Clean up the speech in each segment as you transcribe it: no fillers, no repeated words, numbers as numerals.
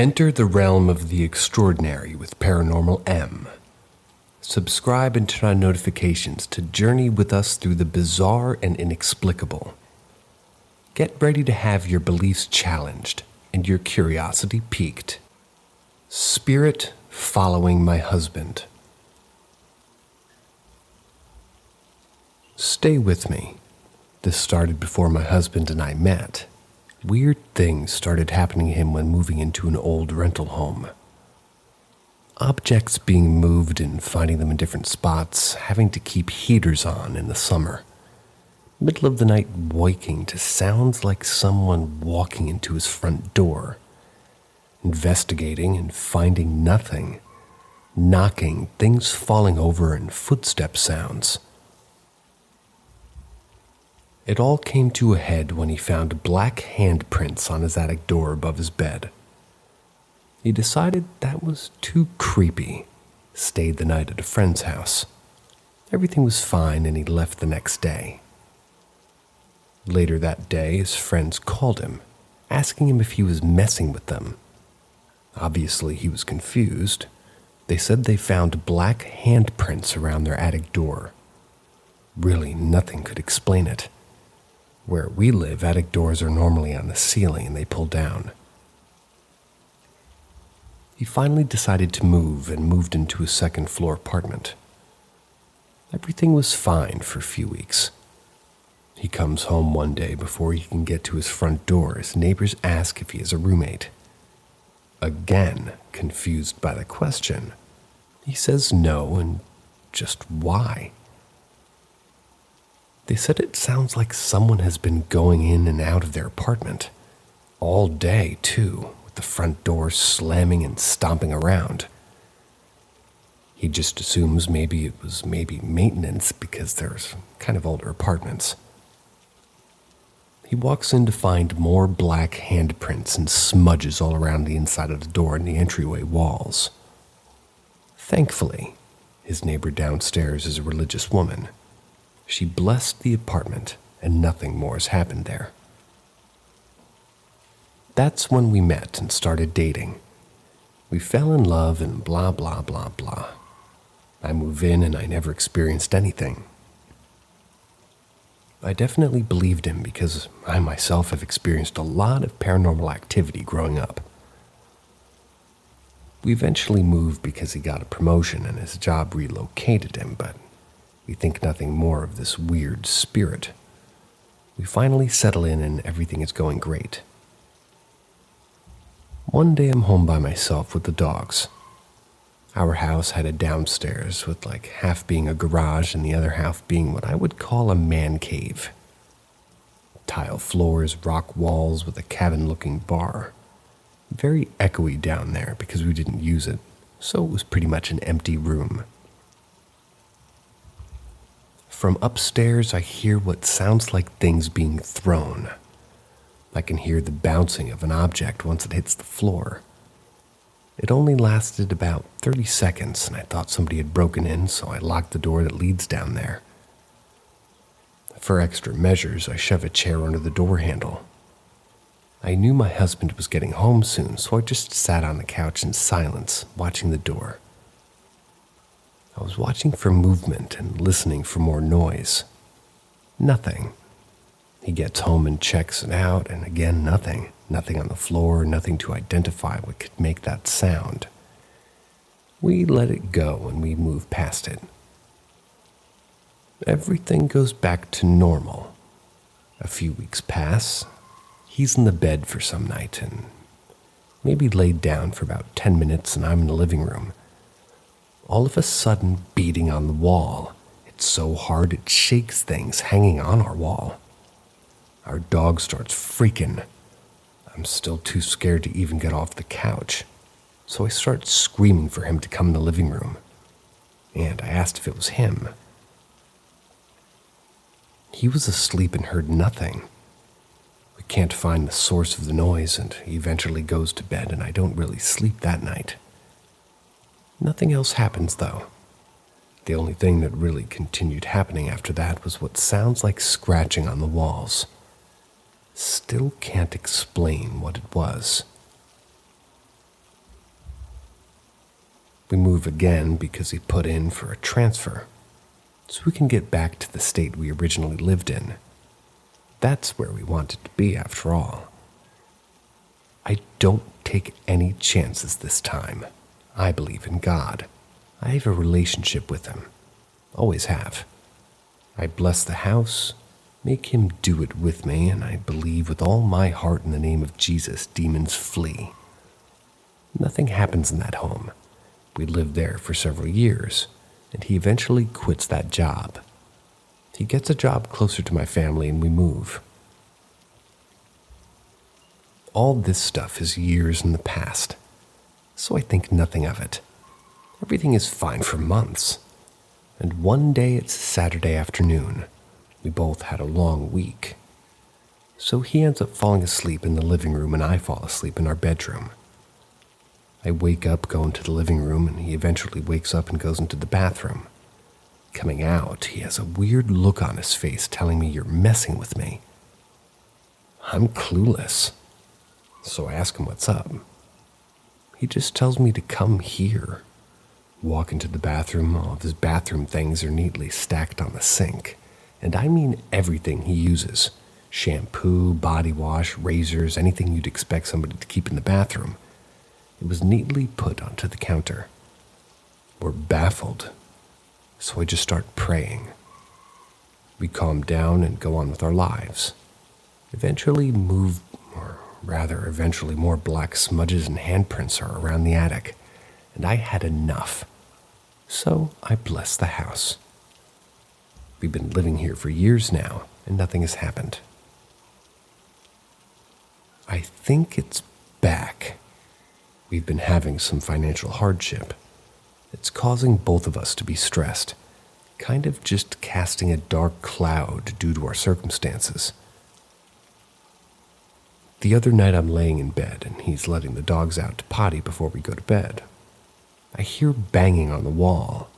Enter the realm of the extraordinary with Paranormal M. Subscribe and turn on notifications to journey with us through the bizarre and inexplicable. Get ready to have your beliefs challenged and your curiosity piqued. Spirit following my husband. Stay with me. This started before my husband and I met. Weird things started happening to him when moving into an old rental home. Objects being moved and finding them in different spots, having to keep heaters on in the summer. Middle of the night waking to sounds like someone walking into his front door. Investigating and finding nothing. Knocking, things falling over, and footstep sounds. It all came to a head when he found black handprints on his attic door above his bed. He decided that was too creepy. Stayed the night at a friend's house. Everything was fine and he left the next day. Later that day, his friends called him, asking him if he was messing with them. Obviously, he was confused. They said they found black handprints around their attic door. Really, nothing could explain it. Where we live, attic doors are normally on the ceiling and they pull down. He finally decided to move and moved into a second-floor apartment. Everything was fine for a few weeks. He comes home one day before he can get to his front door. His neighbors ask if he has a roommate. Again, confused by the question, he says no and just why? They said it sounds like someone has been going in and out of their apartment. All day, too, with the front door slamming and stomping around. He just assumes maybe it was maintenance because there's kind of older apartments. He walks in to find more black handprints and smudges all around the inside of the door and the entryway walls. Thankfully, his neighbor downstairs is a religious woman. She blessed the apartment, and nothing more has happened there. That's when we met and started dating. We fell in love and blah, blah, blah, blah. I move in and I never experienced anything. I definitely believed him because I myself have experienced a lot of paranormal activity growing up. We eventually moved because he got a promotion and his job relocated him, but we think nothing more of this weird spirit. We finally settle in and everything is going great. One day I'm home by myself with the dogs. Our house had a downstairs with like half being a garage and the other half being what I would call a man cave. Tile floors, rock walls with a cabin-looking bar. Very echoey down there because we didn't use it, so it was pretty much an empty room. From upstairs, I hear what sounds like things being thrown. I can hear the bouncing of an object once it hits the floor. It only lasted about 30 seconds, and I thought somebody had broken in, so I locked the door that leads down there. For extra measures, I shove a chair under the door handle. I knew my husband was getting home soon, so I just sat on the couch in silence, watching the door. I was watching for movement and listening for more noise. Nothing. He gets home and checks it out, and again nothing. Nothing on the floor, nothing to identify what could make that sound. We let it go and we move past it. Everything goes back to normal. A few weeks pass. He's in the bed for some night and maybe laid down for about 10 minutes and I'm in the living room. All of a sudden, beating on the wall. It's so hard it shakes things hanging on our wall. Our dog starts freaking. I'm still too scared to even get off the couch, so I start screaming for him to come in the living room. And I asked if it was him. He was asleep and heard nothing. We can't find the source of the noise, and he eventually goes to bed, and I don't really sleep that night. Nothing else happens, though. The only thing that really continued happening after that was what sounds like scratching on the walls. Still can't explain what it was. We move again because he put in for a transfer, so we can get back to the state we originally lived in. That's where we wanted to be, after all. I don't take any chances this time. I believe in God. I have a relationship with him. Always have. I bless the house, make him do it with me, and I believe with all my heart in the name of Jesus, demons flee. Nothing happens in that home. We lived there for several years, and he eventually quits that job. He gets a job closer to my family and we move. All this stuff is years in the past, so I think nothing of it. Everything is fine for months. And one day it's Saturday afternoon. We both had a long week. So he ends up falling asleep in the living room and I fall asleep in our bedroom. I wake up, go into the living room, and he eventually wakes up and goes into the bathroom. Coming out, he has a weird look on his face telling me, "You're messing with me." I'm clueless, so I ask him what's up. He just tells me to come here. Walk into the bathroom, all of his bathroom things are neatly stacked on the sink. And I mean everything he uses. Shampoo, body wash, razors, anything you'd expect somebody to keep in the bathroom. It was neatly put onto the counter. We're baffled, so I just start praying. We calm down and go on with our lives. Eventually more black smudges and handprints are around the attic, and I had enough. So I bless the house. We've been living here for years now, and nothing has happened. I think it's back. We've been having some financial hardship. It's causing both of us to be stressed, kind of just casting a dark cloud due to our circumstances. The other night I'm laying in bed and he's letting the dogs out to potty before we go to bed. I hear banging on the wall.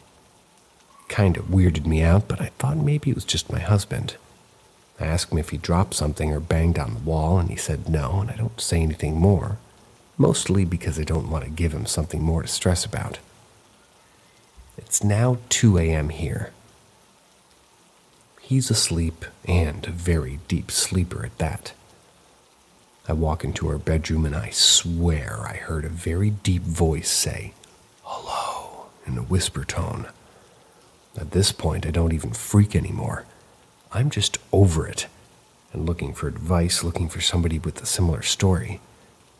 Kind of weirded me out, but I thought maybe it was just my husband. I asked him if he dropped something or banged on the wall, and he said no, and I don't say anything more, mostly because I don't want to give him something more to stress about. It's now 2 a.m. here. He's asleep, and a very deep sleeper at that. I walk into our bedroom and I swear I heard a very deep voice say, "Hello," in a whisper tone. At this point, I don't even freak anymore. I'm just over it and looking for advice, looking for somebody with a similar story.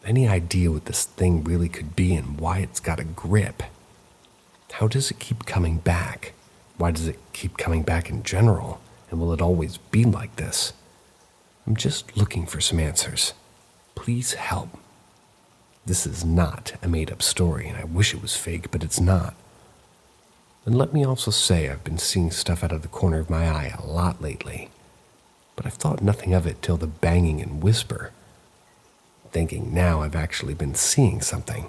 Any idea what this thing really could be and why it's got a grip? How does it keep coming back? Why does it keep coming back in general? And will it always be like this? I'm just looking for some answers. Please help. This is not a made-up story, and I wish it was fake, but it's not. And let me also say I've been seeing stuff out of the corner of my eye a lot lately, but I've thought nothing of it till the banging and whisper, thinking now I've actually been seeing something.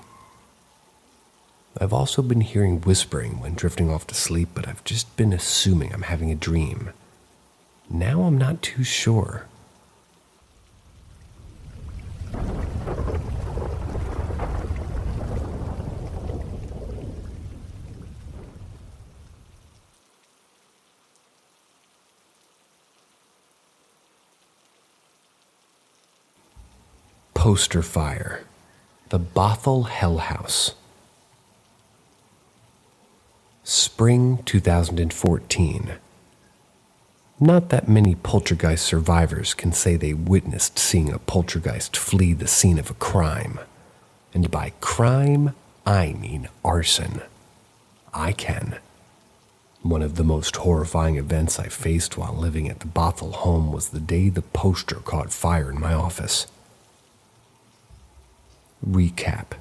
I've also been hearing whispering when drifting off to sleep, but I've just been assuming I'm having a dream. Now I'm not too sure. Poster fire. The Bothell Hell House. Spring 2014. Not that many poltergeist survivors can say they witnessed seeing a poltergeist flee the scene of a crime. And by crime, I mean arson. I can. One of the most horrifying events I faced while living at the Bothell home was the day the poster caught fire in my office. Recap.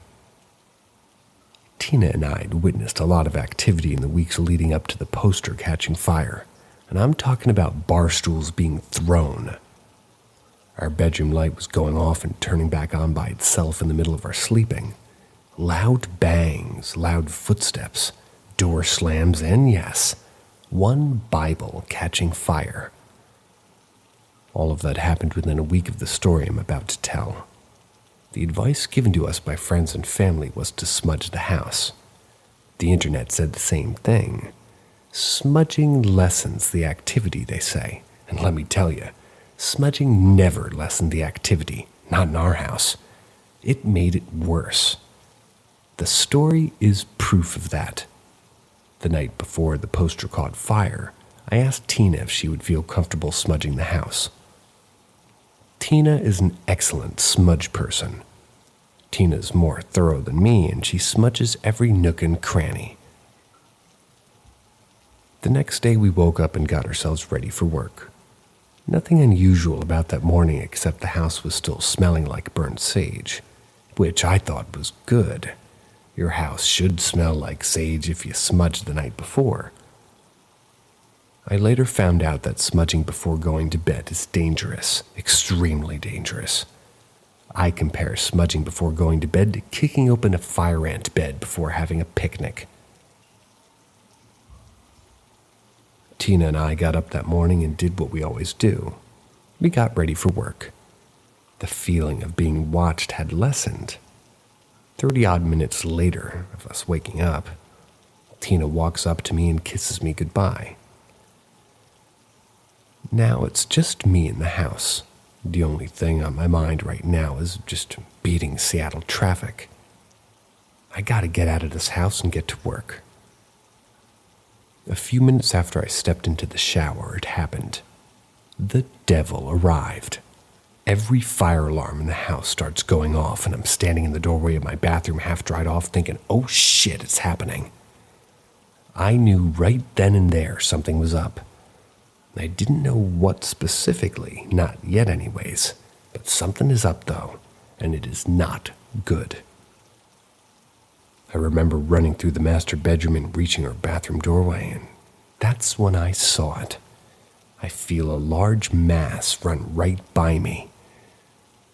Tina and I had witnessed a lot of activity in the weeks leading up to the poster catching fire, and I'm talking about bar stools being thrown. Our bedroom light was going off and turning back on by itself in the middle of our sleeping. Loud bangs, loud footsteps, door slams, and yes, one Bible catching fire. All of that happened within a week of the story I'm about to tell. The advice given to us by friends and family was to smudge the house. The internet said the same thing. Smudging lessens the activity, they say. And let me tell you, smudging never lessened the activity, not in our house. It made it worse. The story is proof of that. The night before the poster caught fire, I asked Tina if she would feel comfortable smudging the house. Tina is an excellent smudge person. Tina's more thorough than me, and she smudges every nook and cranny. The next day we woke up and got ourselves ready for work. Nothing unusual about that morning except the house was still smelling like burnt sage, which I thought was good. Your house should smell like sage if you smudged the night before. I later found out that smudging before going to bed is dangerous, extremely dangerous. I compare smudging before going to bed to kicking open a fire ant bed before having a picnic. Tina and I got up that morning and did what we always do. We got ready for work. The feeling of being watched had lessened. 30-odd minutes later of us waking up, Tina walks up to me and kisses me goodbye. Now it's just me in the house. The only thing on my mind right now is just beating Seattle traffic. I gotta get out of this house and get to work. A few minutes after I stepped into the shower, it happened. The devil arrived. Every fire alarm in the house starts going off, and I'm standing in the doorway of my bathroom half dried off thinking, oh shit, it's happening. I knew right then and there something was up. I didn't know what specifically, not yet anyways, but something is up though, and it is not good. I remember running through the master bedroom and reaching our bathroom doorway, and that's when I saw it. I feel a large mass run right by me.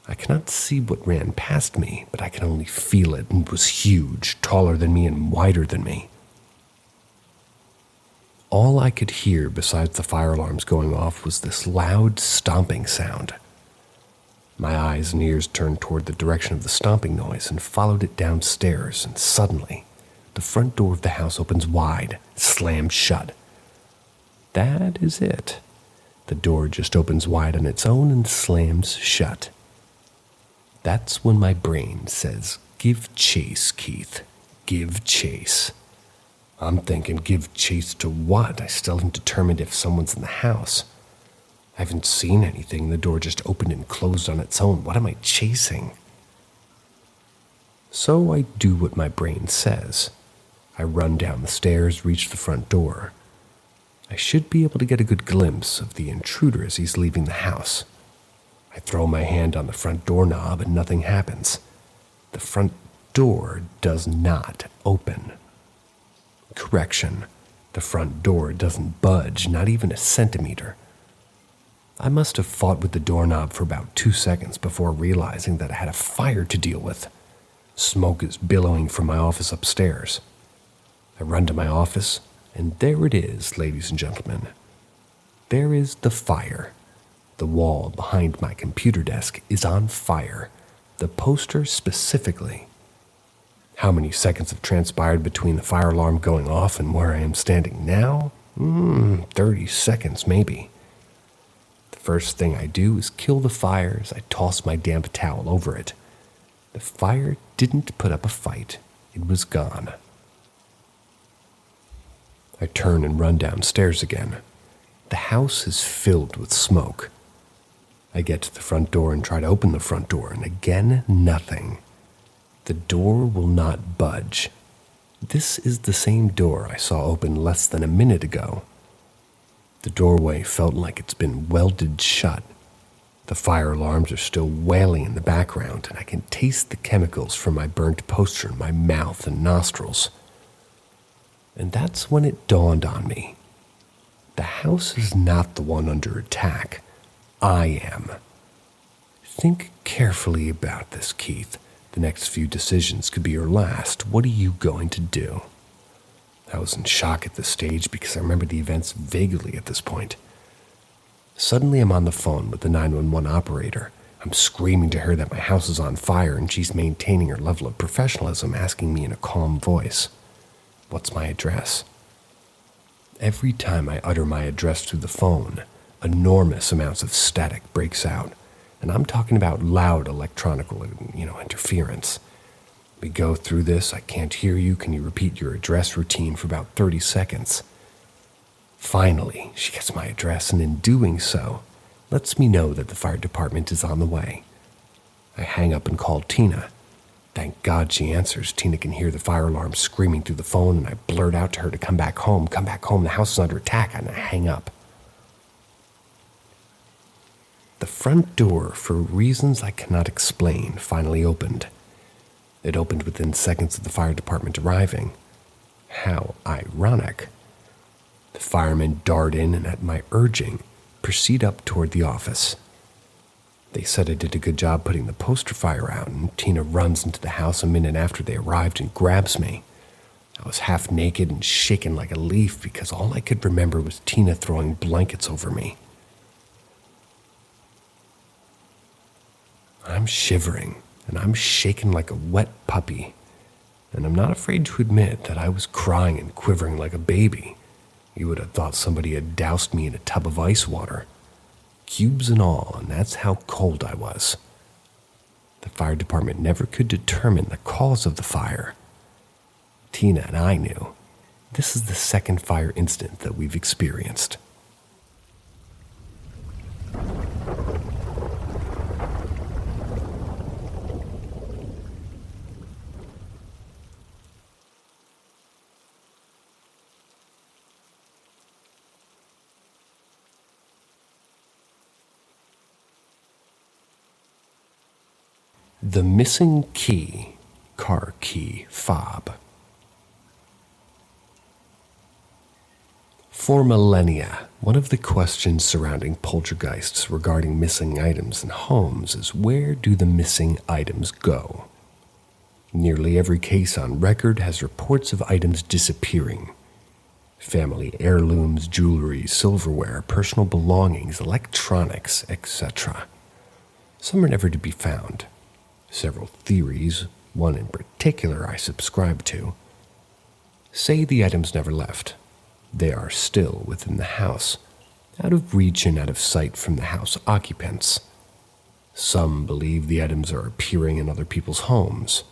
I cannot see what ran past me, but I can only feel it, and it was huge, taller than me and wider than me. All I could hear besides the fire alarms going off was this loud stomping sound. My eyes and ears turned toward the direction of the stomping noise and followed it downstairs, and suddenly, the front door of the house opens wide, slams shut. That is it. The door just opens wide on its own and slams shut. That's when my brain says, give chase, Keith. Give chase. I'm thinking, give chase to what? I still haven't determined if someone's in the house. I haven't seen anything. The door just opened and closed on its own. What am I chasing? So I do what my brain says. I run down the stairs, reach the front door. I should be able to get a good glimpse of the intruder as he's leaving the house. I throw my hand on the front doorknob and nothing happens. The front door does not open. Correction, the front door doesn't budge, not even a centimeter. I must have fought with the doorknob for about 2 seconds before realizing that I had a fire to deal with. Smoke is billowing from my office upstairs. I run to my office, and there it is, ladies and gentlemen. There is the fire. The wall behind my computer desk is on fire, the poster specifically. How many seconds have transpired between the fire alarm going off and where I am standing now? 30 seconds maybe. The first thing I do is kill the fire as I toss my damp towel over it. The fire didn't put up a fight. It was gone. I turn and run downstairs again. The house is filled with smoke. I get to the front door and try to open the front door, and again, nothing. The door will not budge. This is the same door I saw open less than a minute ago. The doorway felt like it's been welded shut. The fire alarms are still wailing in the background, and I can taste the chemicals from my burnt poster in my mouth and nostrils. And that's when it dawned on me. The house is not the one under attack. I am. Think carefully about this, Keith. The next few decisions could be your last. What are you going to do? I was in shock at this stage because I remember the events vaguely at this point. Suddenly I'm on the phone with the 911 operator. I'm screaming to her that my house is on fire and she's maintaining her level of professionalism, asking me in a calm voice, What's my address? Every time I utter my address through the phone, enormous amounts of static breaks out, and I'm talking about loud electronic, interference. We go through this, I can't hear you, can you repeat your address routine for about 30 seconds? Finally, she gets my address, and in doing so, lets me know that the fire department is on the way. I hang up and call Tina. Thank God she answers. Tina can hear the fire alarm screaming through the phone, and I blurt out to her to come back home, the house is under attack, and I hang up. The front door, for reasons I cannot explain, finally opened. It opened within seconds of the fire department arriving. How ironic. The firemen dart in and, at my urging, proceed up toward the office. They said I did a good job putting the poster fire out, and Tina runs into the house a minute after they arrived and grabs me. I was half naked and shaken like a leaf because all I could remember was Tina throwing blankets over me. I'm shivering, and I'm shaken like a wet puppy, and I'm not afraid to admit that I was crying and quivering like a baby. You would have thought somebody had doused me in a tub of ice water. Cubes and all, and that's how cold I was. The fire department never could determine the cause of the fire. Tina and I knew. This is the second fire incident that we've experienced. The missing key, car key fob. For millennia, one of the questions surrounding poltergeists regarding missing items in homes is, where do the missing items go? Nearly every case on record has reports of items disappearing. Family heirlooms, jewelry, silverware, personal belongings, electronics, etc. Some are never to be found. Several theories, one in particular I subscribe to, say the items never left. They are still within the house, out of reach and out of sight from the house occupants. Some believe the items are appearing in other people's homes,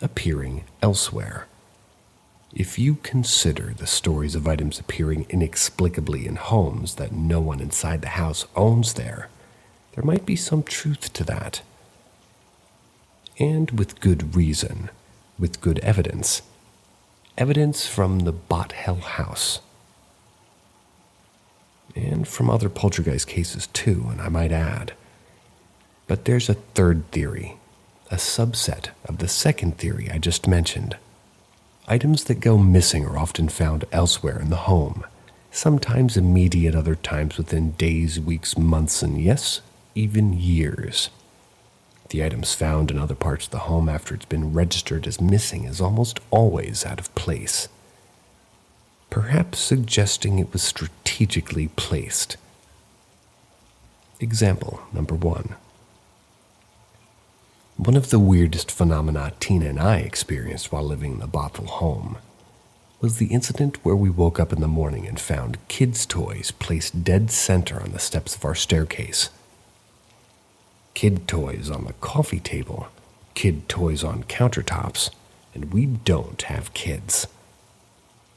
appearing elsewhere. If you consider the stories of items appearing inexplicably in homes that no one inside the house owns there might be some truth to that. And with good reason, with good evidence. Evidence from the Bot Hell house. And from other poltergeist cases too, and I might add. But there's a third theory, a subset of the second theory I just mentioned. Items that go missing are often found elsewhere in the home, sometimes immediate, other times within days, weeks, months, and yes, even years. The items found in other parts of the home after it's been registered as missing is almost always out of place, perhaps suggesting it was strategically placed. Example number 1. One of the weirdest phenomena Tina and I experienced while living in the Bothell home was the incident where we woke up in the morning and found kids' toys placed dead center on the steps of our staircase. Kid toys on the coffee table, kid toys on countertops, and we don't have kids.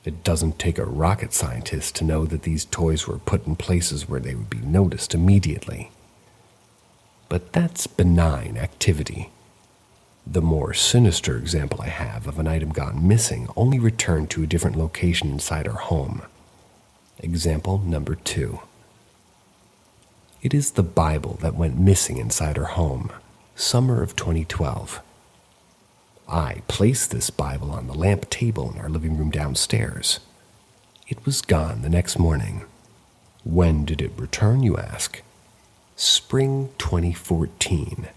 It doesn't take a rocket scientist to know that these toys were put in places where they would be noticed immediately. But that's benign activity. The more sinister example I have of an item gone missing only returned to a different location inside our home. Example number 2. It is the Bible that went missing inside our home, summer of 2012. I placed this Bible on the lamp table in our living room downstairs. It was gone the next morning. When did it return, you ask? Spring 2014.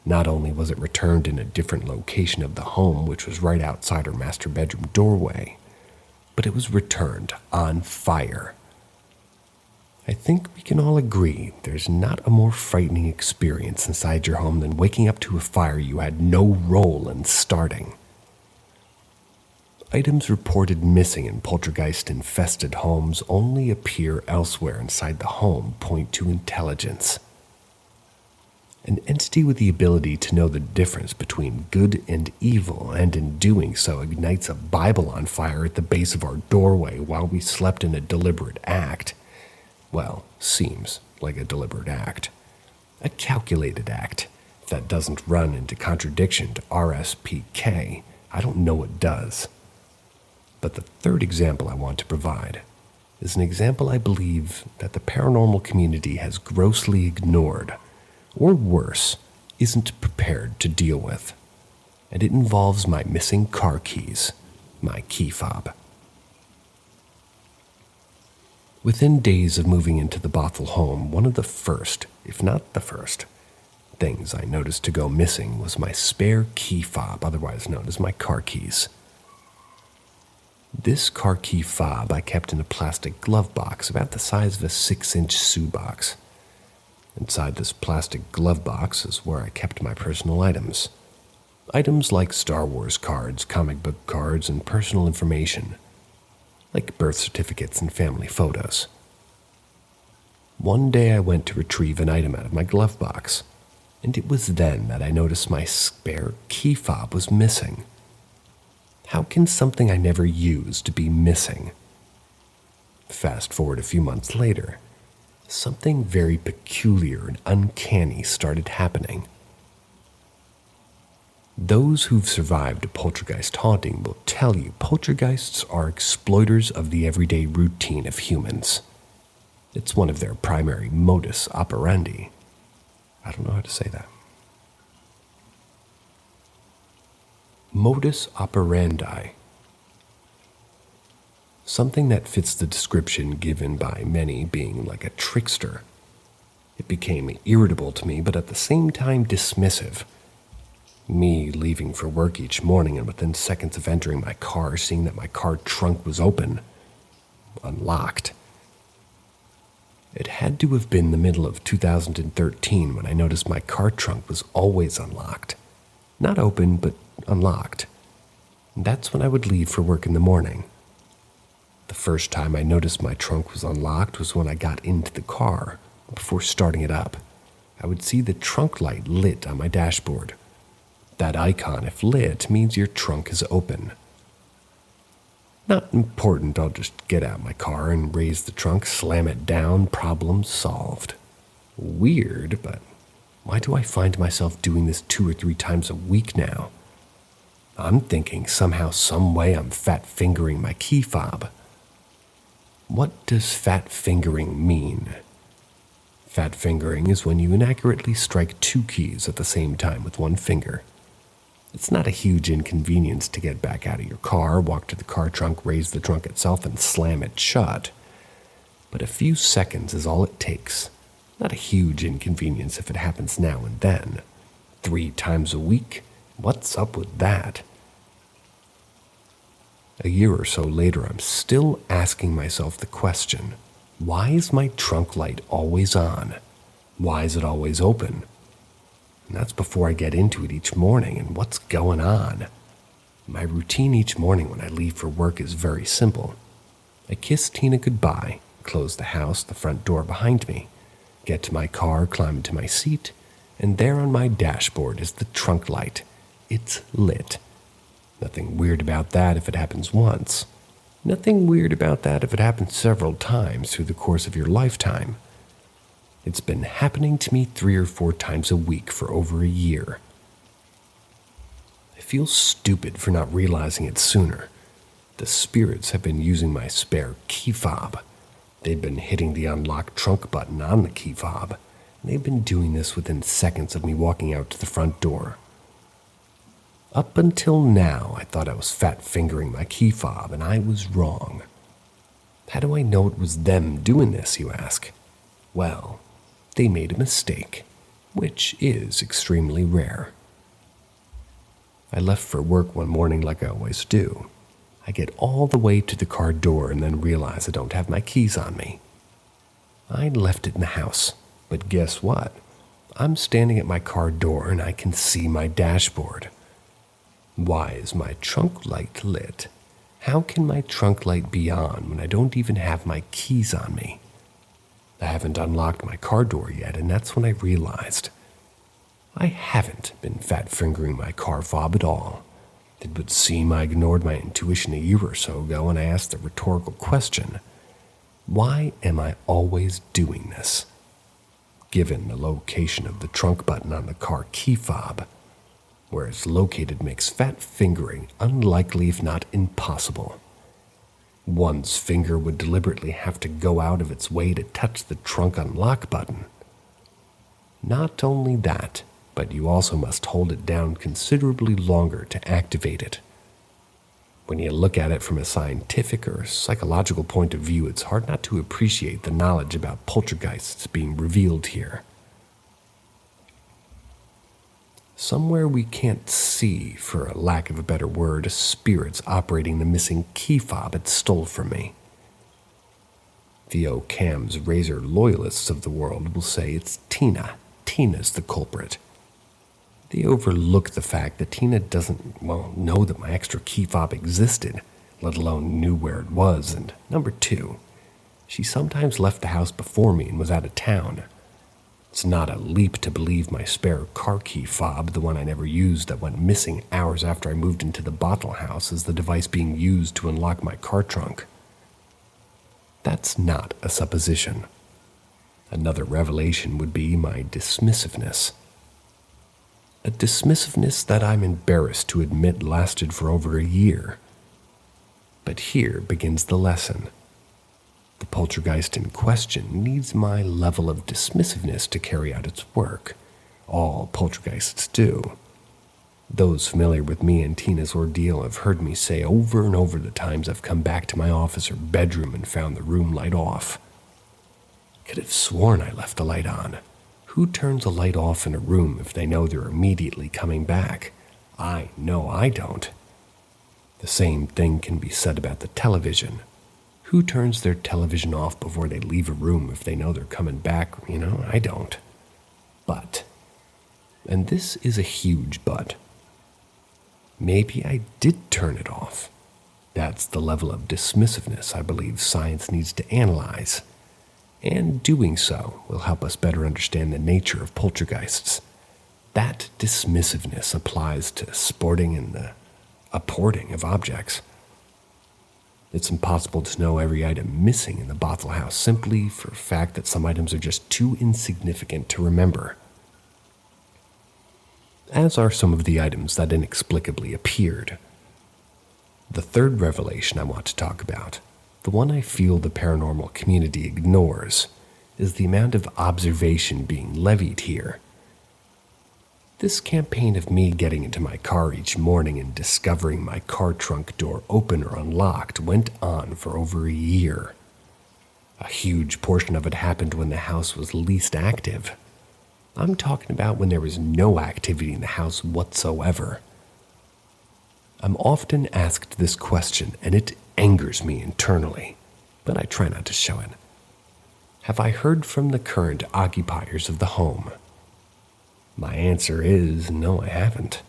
Not only was it returned in a different location of the home, which was right outside our master bedroom doorway, but it was returned on fire. I think we can all agree there's not a more frightening experience inside your home than waking up to a fire you had no role in starting. Items reported missing in poltergeist-infested homes only appear elsewhere inside the home point to intelligence. An entity with the ability to know the difference between good and evil, and in doing so ignites a Bible on fire at the base of our doorway while we slept in a deliberate act. Well, seems like a deliberate act. A calculated act. If that doesn't run into contradiction to RSPK, I don't know what does. But the third example I want to provide is an example I believe that the paranormal community has grossly ignored, or worse, isn't prepared to deal with. And it involves my missing car keys, my key fob. Within days of moving into the Bothell home, one of the first, if not the first, things I noticed to go missing was my spare key fob, otherwise known as my car keys. This car key fob I kept in a plastic glove box about the size of a 6-inch shoe box. Inside this plastic glove box is where I kept my personal items. Items like Star Wars cards, comic book cards, and personal information, like birth certificates and family photos. One day I went to retrieve an item out of my glove box, and it was then that I noticed my spare key fob was missing. How can something I never used be missing? Fast forward a few months later, something very peculiar and uncanny started happening. Those who've survived a poltergeist haunting will tell you poltergeists are exploiters of the everyday routine of humans. It's one of their primary modus operandi. I don't know how to say that. Modus operandi. Something that fits the description given by many being like a trickster. It became irritable to me, but at the same time dismissive. Me leaving for work each morning and within seconds of entering my car, seeing that my car trunk was open, unlocked. It had to have been the middle of 2013 when I noticed my car trunk was always unlocked. Not open, but unlocked. And that's when I would leave for work in the morning. The first time I noticed my trunk was unlocked was when I got into the car. Before starting it up, I would see the trunk light lit on my dashboard. That icon, if lit, means your trunk is open. Not important, I'll just get out my car and raise the trunk, slam it down, problem solved. Weird, but why do I find myself doing this 2 or 3 times a week now? I'm thinking somehow, some way I'm fat fingering my key fob. What does fat fingering mean? Fat fingering is when you inaccurately strike 2 keys at the same time with 1 finger. It's not a huge inconvenience to get back out of your car, walk to the car trunk, raise the trunk itself, and slam it shut. But a few seconds is all it takes. Not a huge inconvenience if it happens now and then. 3 times a week? What's up with that? A year or so later, I'm still asking myself the question, why is my trunk light always on? Why is it always open? And that's before I get into it each morning and what's going on. My routine each morning when I leave for work is very simple. I kiss Tina goodbye, close the house, the front door behind me, get to my car, climb into my seat, and there on my dashboard is the trunk light. It's lit. Nothing weird about that if it happens once. Nothing weird about that if it happens several times through the course of your lifetime. It's been happening to me 3 or 4 times a week for over a year. I feel stupid for not realizing it sooner. The spirits have been using my spare key fob. They've been hitting the unlock trunk button on the key fob, and they've been doing this within seconds of me walking out to the front door. Up until now, I thought I was fat fingering my key fob, and I was wrong. How do I know it was them doing this, you ask? Well, they made a mistake, which is extremely rare. I left for work one morning like I always do. I get all the way to the car door and then realize I don't have my keys on me. I'd left it in the house, but guess what? I'm standing at my car door and I can see my dashboard. Why is my trunk light lit? How can my trunk light be on when I don't even have my keys on me? I haven't unlocked my car door yet, and that's when I realized I haven't been fat-fingering my car fob at all. It would seem I ignored my intuition a year or so ago when I asked the rhetorical question, why am I always doing this? Given the location of the trunk button on the car key fob, where it's located makes fat fingering unlikely if not impossible. One's finger would deliberately have to go out of its way to touch the trunk unlock button. Not only that, but you also must hold it down considerably longer to activate it. When you look at it from a scientific or psychological point of view, it's hard not to appreciate the knowledge about poltergeists being revealed here. Somewhere we can't see, for a lack of a better word, spirits operating the missing key fob it stole from me. The Occam's razor loyalists of the world will say it's Tina. Tina's the culprit. They overlook the fact that Tina doesn't, know that my extra key fob existed, let alone knew where it was, and number two, she sometimes left the house before me and was out of town. It's not a leap to believe my spare car key fob, the one I never used that went missing hours after I moved into the bottle house, is the device being used to unlock my car trunk. That's not a supposition. Another revelation would be my dismissiveness. A dismissiveness that I'm embarrassed to admit lasted for over a year. But here begins the lesson. The poltergeist in question needs my level of dismissiveness to carry out its work. All poltergeists do. Those familiar with me and Tina's ordeal have heard me say over and over the times I've come back to my office or bedroom and found the room light off. Could have sworn I left the light on. Who turns a light off in a room if they know they're immediately coming back? I know I don't. The same thing can be said about the television. Who turns their television off before they leave a room if they know they're coming back? I don't. But, and this is a huge but, maybe I did turn it off. That's the level of dismissiveness I believe science needs to analyze. And doing so will help us better understand the nature of poltergeists. That dismissiveness applies to sporting and the apporting of objects. It's impossible to know every item missing in the bottle house simply for the fact that some items are just too insignificant to remember. As are some of the items that inexplicably appeared. The third revelation I want to talk about, the one I feel the paranormal community ignores, is the amount of observation being levied here. This campaign of me getting into my car each morning and discovering my car trunk door open or unlocked went on for over a year. A huge portion of it happened when the house was least active. I'm talking about when there was no activity in the house whatsoever. I'm often asked this question, and it angers me internally, but I try not to show it. Have I heard from the current occupiers of the home? My answer is no, I haven't.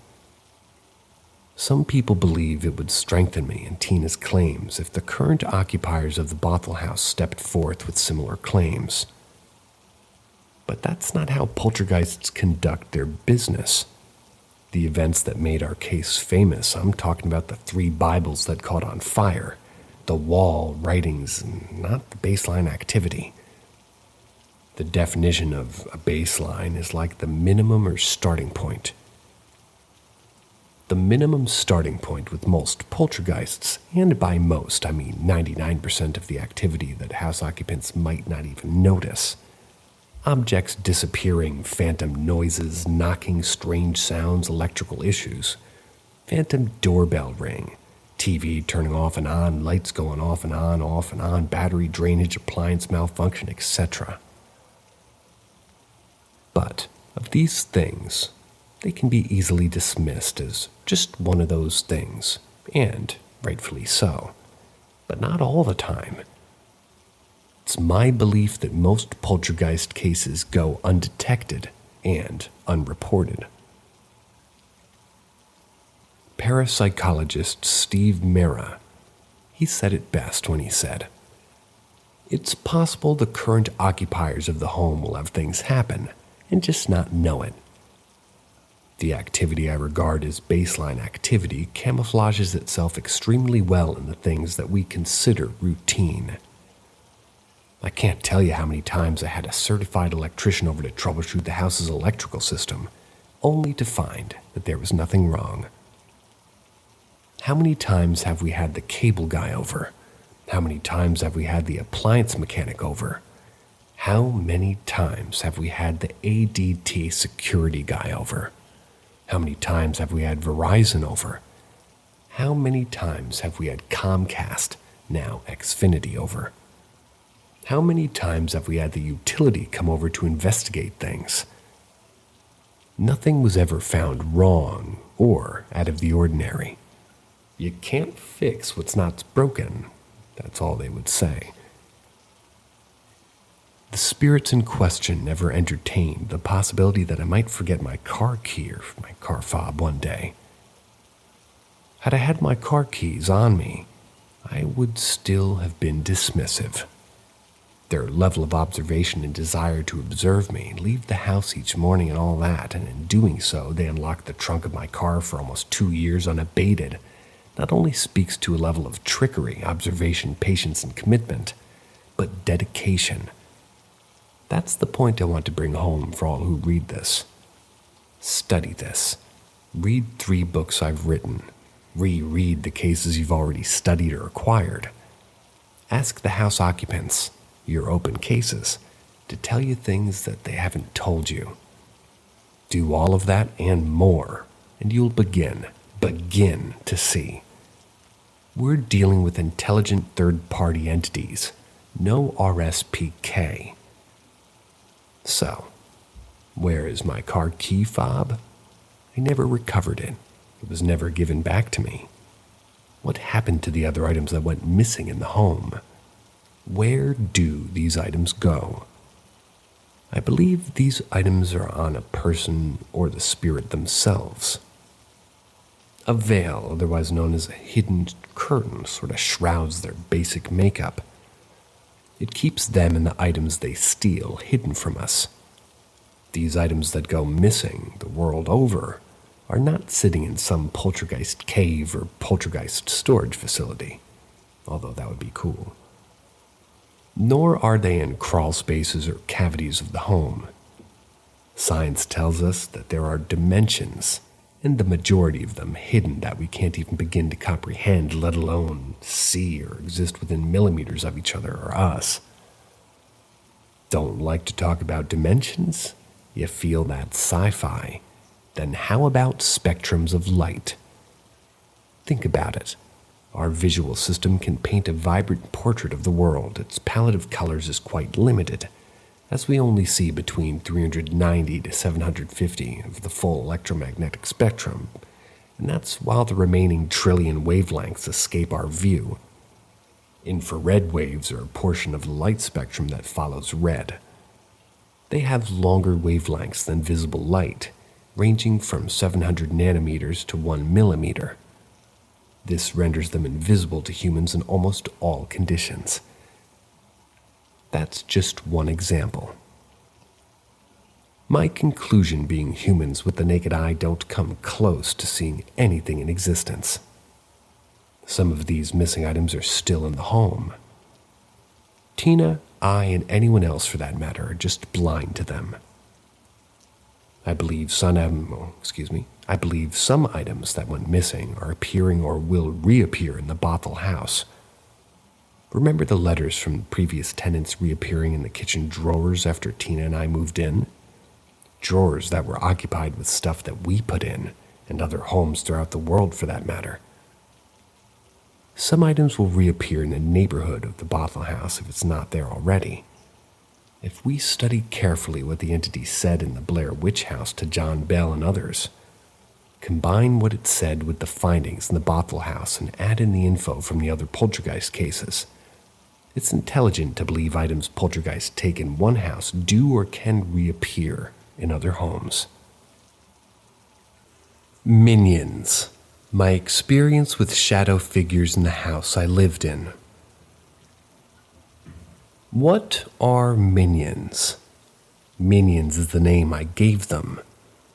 Some people believe it would strengthen me in Tina's claims if the current occupiers of the Bothell House stepped forth with similar claims. But that's not how poltergeists conduct their business. The events that made our case famous, I'm talking about the 3 Bibles that caught on fire, the wall writings, and not the baseline activity. The definition of a baseline is like the minimum or starting point. The minimum starting point with most poltergeists, and by most I mean 99% of the activity that house occupants might not even notice. Objects disappearing, phantom noises, knocking, strange sounds, electrical issues, phantom doorbell ring, TV turning off and on, lights going off and on, battery drainage, appliance malfunction, etc. But of these things, they can be easily dismissed as just one of those things, and rightfully so, but not all the time. It's my belief that most poltergeist cases go undetected and unreported. Parapsychologist Steve Mera He said it best when he said, "It's possible the current occupiers of the home will have things happen and just not know it. The activity I regard as baseline activity camouflages itself extremely well in the things that we consider routine. I can't tell you how many times I had a certified electrician over to troubleshoot the house's electrical system, only to find that there was nothing wrong. How many times have we had the cable guy over? How many times have we had the appliance mechanic over? How many times have we had the ADT security guy over? How many times have we had Verizon over? How many times have we had Comcast, now Xfinity, over? How many times have we had the utility come over to investigate things? Nothing was ever found wrong or out of the ordinary. You can't fix what's not broken, that's all they would say. The spirits in question never entertained the possibility that I might forget my car key or my car fob one day. Had I had my car keys on me, I would still have been dismissive. Their level of observation and desire to observe me, leave the house each morning and all that, and in doing so they unlocked the trunk of my car for almost 2 years unabated, not only speaks to a level of trickery, observation, patience, and commitment, but dedication. That's the point I want to bring home for all who read this. Study this. Read 3 books I've written. Reread the cases you've already studied or acquired. Ask the house occupants, your open cases, to tell you things that they haven't told you. Do all of that and more, and you'll begin to see. We're dealing with intelligent third-party entities, no RSPK. So, where is my car key fob? I never recovered it. It was never given back to me. What happened to the other items that went missing in the home? Where do these items go? I believe these items are on a person or the spirit themselves. A veil, otherwise known as a hidden curtain, sort of shrouds their basic makeup. It keeps them and the items they steal hidden from us. These items that go missing the world over are not sitting in some poltergeist cave or poltergeist storage facility, although that would be cool. Nor are they in crawl spaces or cavities of the home. Science tells us that there are dimensions, and the majority of them hidden that we can't even begin to comprehend, let alone see or exist within millimeters of each other or us. Don't like to talk about dimensions? You feel that sci-fi? Then how about spectrums of light? Think about it. Our visual system can paint a vibrant portrait of the world. Its palette of colors is quite limited, as we only see between 390 to 750 of the full electromagnetic spectrum, and that's while the remaining trillion wavelengths escape our view. Infrared waves are a portion of the light spectrum that follows red. They have longer wavelengths than visible light, ranging from 700 nanometers to 1 millimeter. This renders them invisible to humans in almost all conditions. That's just one example. My conclusion being humans with the naked eye don't come close to seeing anything in existence. Some of these missing items are still in the home. Tina, I, and anyone else for that matter are just blind to them. I believe some items that went missing are appearing or will reappear in the Bothell house. Remember the letters from previous tenants reappearing in the kitchen drawers after Tina and I moved in? Drawers that were occupied with stuff that we put in, and other homes throughout the world for that matter. Some items will reappear in the neighborhood of the Bothell house if it's not there already. If we study carefully what the entity said in the Blair Witch House to John Bell and others, combine what it said with the findings in the Bothell house and add in the info from the other poltergeist cases, it's intelligent to believe items poltergeist take in one house do or can reappear in other homes. Minions. My experience with shadow figures in the house I lived in. What are minions? Minions is the name I gave them,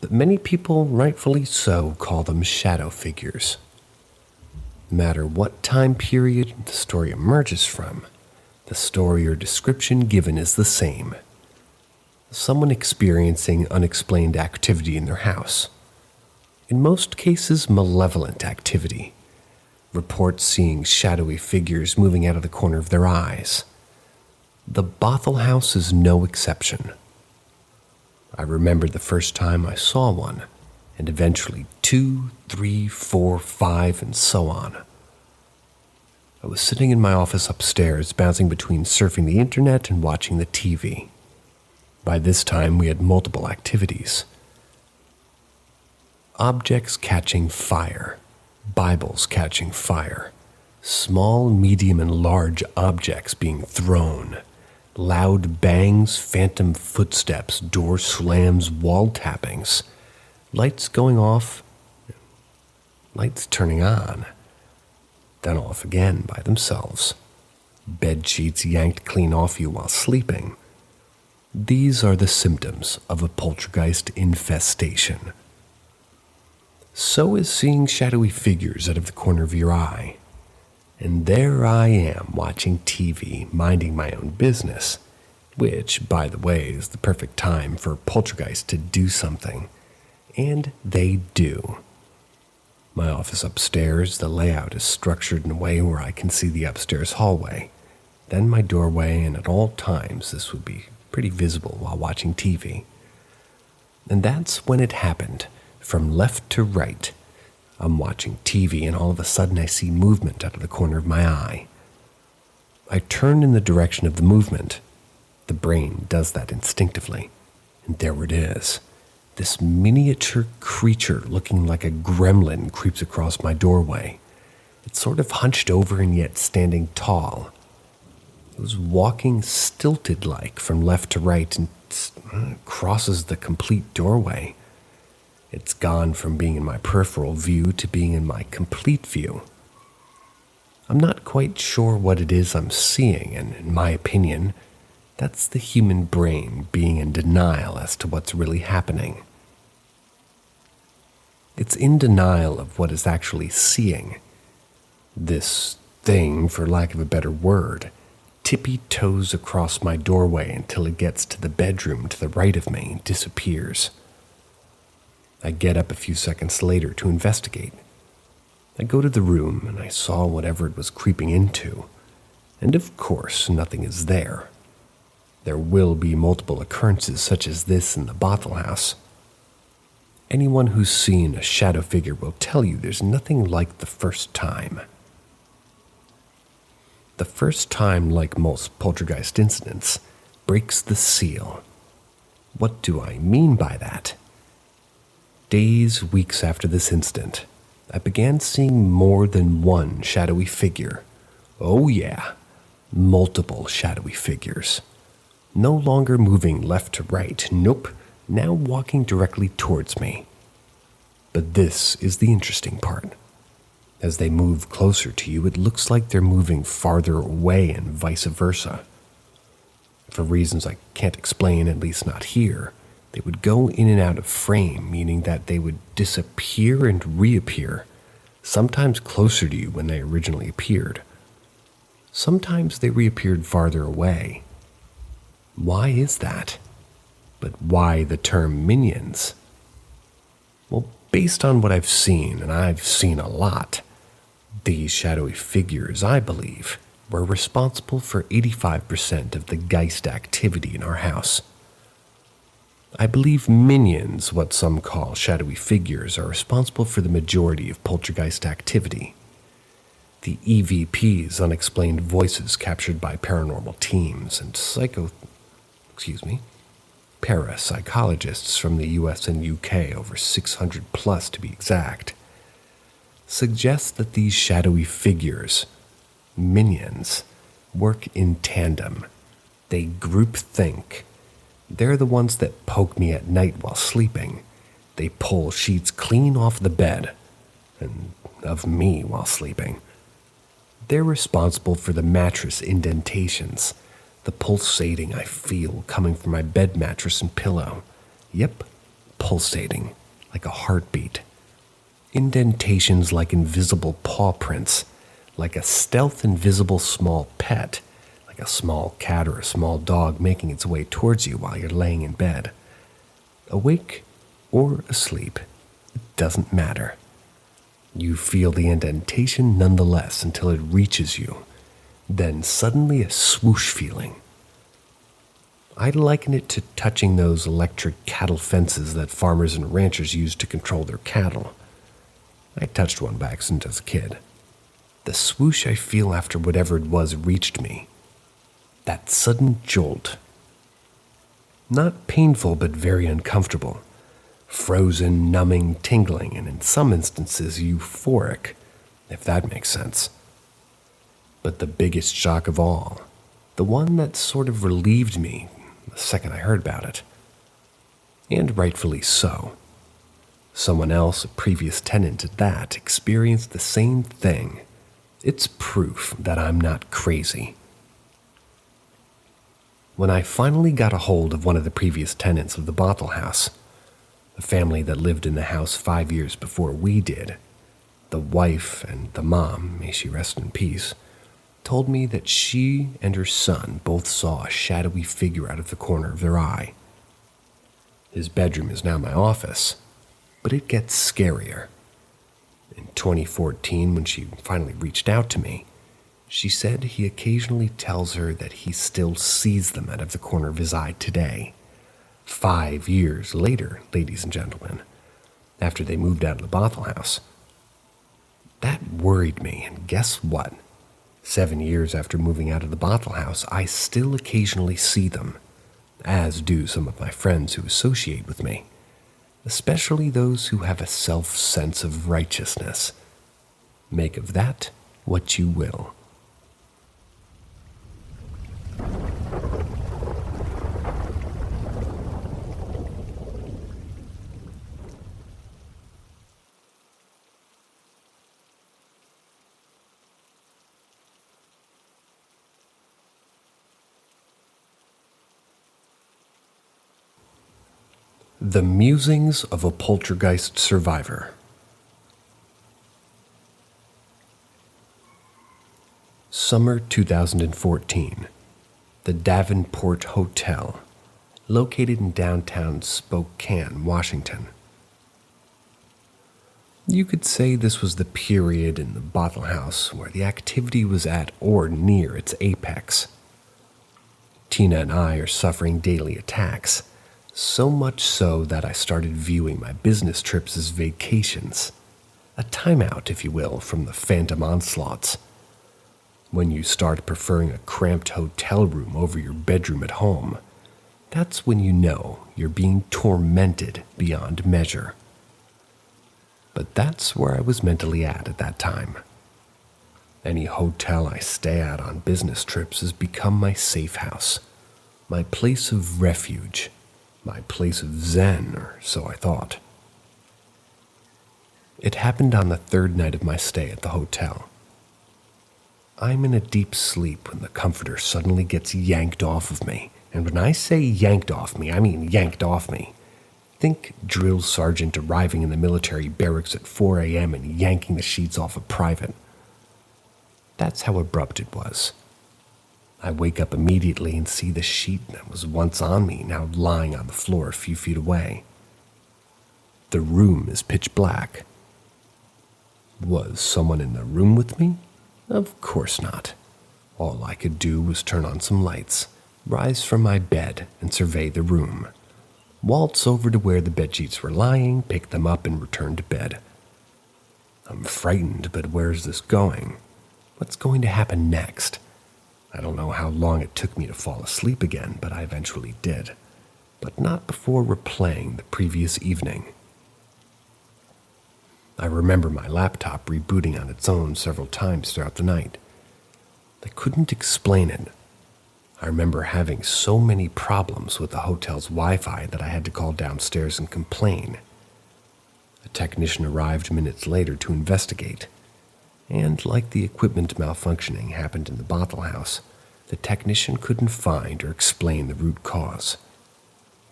but many people, rightfully so, call them shadow figures. No matter what time period the story emerges from, the story or description given is the same. Someone experiencing unexplained activity in their house. In most cases, malevolent activity. Reports seeing shadowy figures moving out of the corner of their eyes. The Bothell House is no exception. I remember the first time I saw one, and eventually 2, 3, 4, 5, and so on. I was sitting in my office upstairs, bouncing between surfing the internet and watching the TV. By this time, we had multiple activities. Objects catching fire, Bibles catching fire, small, medium, and large objects being thrown, loud bangs, phantom footsteps, door slams, wall tappings, lights going off, lights turning on, then off again by themselves, bed sheets yanked clean off you while sleeping. These are the symptoms of a poltergeist infestation. So is seeing shadowy figures out of the corner of your eye. And there I am watching TV, minding my own business, which, by the way, is the perfect time for poltergeist to do something. And they do. My office upstairs, the layout is structured in a way where I can see the upstairs hallway, then my doorway, and at all times this would be pretty visible while watching TV. And that's when it happened. From left to right, I'm watching TV and all of a sudden I see movement out of the corner of my eye. I turn in the direction of the movement. The brain does that instinctively. And there it is. This miniature creature looking like a gremlin creeps across my doorway. It's sort of hunched over and yet standing tall. It was walking stilted-like from left to right and crosses the complete doorway. It's gone from being in my peripheral view to being in my complete view. I'm not quite sure what it is I'm seeing, and in my opinion, that's the human brain being in denial as to what's really happening. It's in denial of what it's actually seeing. This thing, for lack of a better word, tippy-toes across my doorway until it gets to the bedroom to the right of me and disappears. I get up a few seconds later to investigate. I go to the room and I saw whatever it was creeping into, and of course nothing is there. There will be multiple occurrences such as this in the Bothell House. Anyone who's seen a shadow figure will tell you there's nothing like the first time. The first time, like most poltergeist incidents, breaks the seal. What do I mean by that? Days, weeks after this incident, I began seeing more than one shadowy figure. Oh yeah, multiple shadowy figures. No longer moving left to right, nope, now walking directly towards me. But this is the interesting part. As they move closer to you, it looks like they're moving farther away and vice versa. For reasons I can't explain, at least not here, they would go in and out of frame, meaning that they would disappear and reappear, sometimes closer to you when they originally appeared. Sometimes they reappeared farther away. Why is that? But why the term minions? Well, based on what I've seen, and I've seen a lot, these shadowy figures, I believe, were responsible for 85% of the geist activity in our house. I believe minions, what some call shadowy figures, are responsible for the majority of poltergeist activity. The EVPs, unexplained voices captured by paranormal teams, and parapsychologists from the US and UK, over 600 plus to be exact, suggest that these shadowy figures, minions, work in tandem. They group think. They're the ones that poke me at night while sleeping. They pull sheets clean off the bed. And of me while sleeping. They're responsible for the mattress indentations, the pulsating I feel coming from my bed mattress and pillow. Yep, pulsating, like a heartbeat. Indentations like invisible paw prints, like a stealth invisible small pet, like a small cat or a small dog making its way towards you while you're laying in bed. Awake or asleep, it doesn't matter. You feel the indentation nonetheless until it reaches you, then suddenly a swoosh feeling. I liken it to touching those electric cattle fences that farmers and ranchers use to control their cattle. I touched one by accident as a kid. The swoosh I feel after whatever it was reached me. That sudden jolt. Not painful, but very uncomfortable. Frozen, numbing, tingling, and in some instances euphoric, if that makes sense. But the biggest shock of all, the one that sort of relieved me the second I heard about it. And rightfully so. Someone else, a previous tenant at that, experienced the same thing. It's proof that I'm not crazy. When I finally got a hold of one of the previous tenants of the Bottle House, the family that lived in the house 5 years before we did, the wife and the mom, may she rest in peace, told me that she and her son both saw a shadowy figure out of the corner of their eye. His bedroom is now my office, but it gets scarier. In 2014, when she finally reached out to me, she said he occasionally tells her that he still sees them out of the corner of his eye today. 5 years later, ladies and gentlemen, after they moved out of the Bottle House. That worried me, and guess what? 7 years after moving out of the Bottle House, I still occasionally see them, as do some of my friends who associate with me, especially those who have a self-sense of righteousness. Make of that what you will. The Musings of a Poltergeist Survivor. Summer 2014. The Davenport Hotel, located in downtown Spokane, Washington. You could say this was the period in the Bottle House where the activity was at or near its apex. Tina and I are suffering daily attacks. So much so that I started viewing my business trips as vacations, a timeout, if you will, from the phantom onslaughts. When you start preferring a cramped hotel room over your bedroom at home, that's when you know you're being tormented beyond measure. But that's where I was mentally at that time. Any hotel I stay at on business trips has become my safe house, my place of refuge, my place of zen, or so I thought. It happened on the third night of my stay at the hotel. I'm in a deep sleep when the comforter suddenly gets yanked off of me. And when I say yanked off me, I mean yanked off me. Think drill sergeant arriving in the military barracks at 4 a.m. and yanking the sheets off a private. That's how abrupt it was. I wake up immediately and see the sheet that was once on me now lying on the floor a few feet away. The room is pitch black. Was someone in the room with me? Of course not. All I could do was turn on some lights, rise from my bed and survey the room, waltz over to where the bedsheets were lying, pick them up and return to bed. I'm frightened, but where's this going? What's going to happen next? I don't know how long it took me to fall asleep again, but I eventually did. But not before replaying the previous evening. I remember my laptop rebooting on its own several times throughout the night. I couldn't explain it. I remember having so many problems with the hotel's Wi-Fi that I had to call downstairs and complain. A technician arrived minutes later to investigate, and like the equipment malfunctioning happened in the Bothell house, the technician couldn't find or explain the root cause.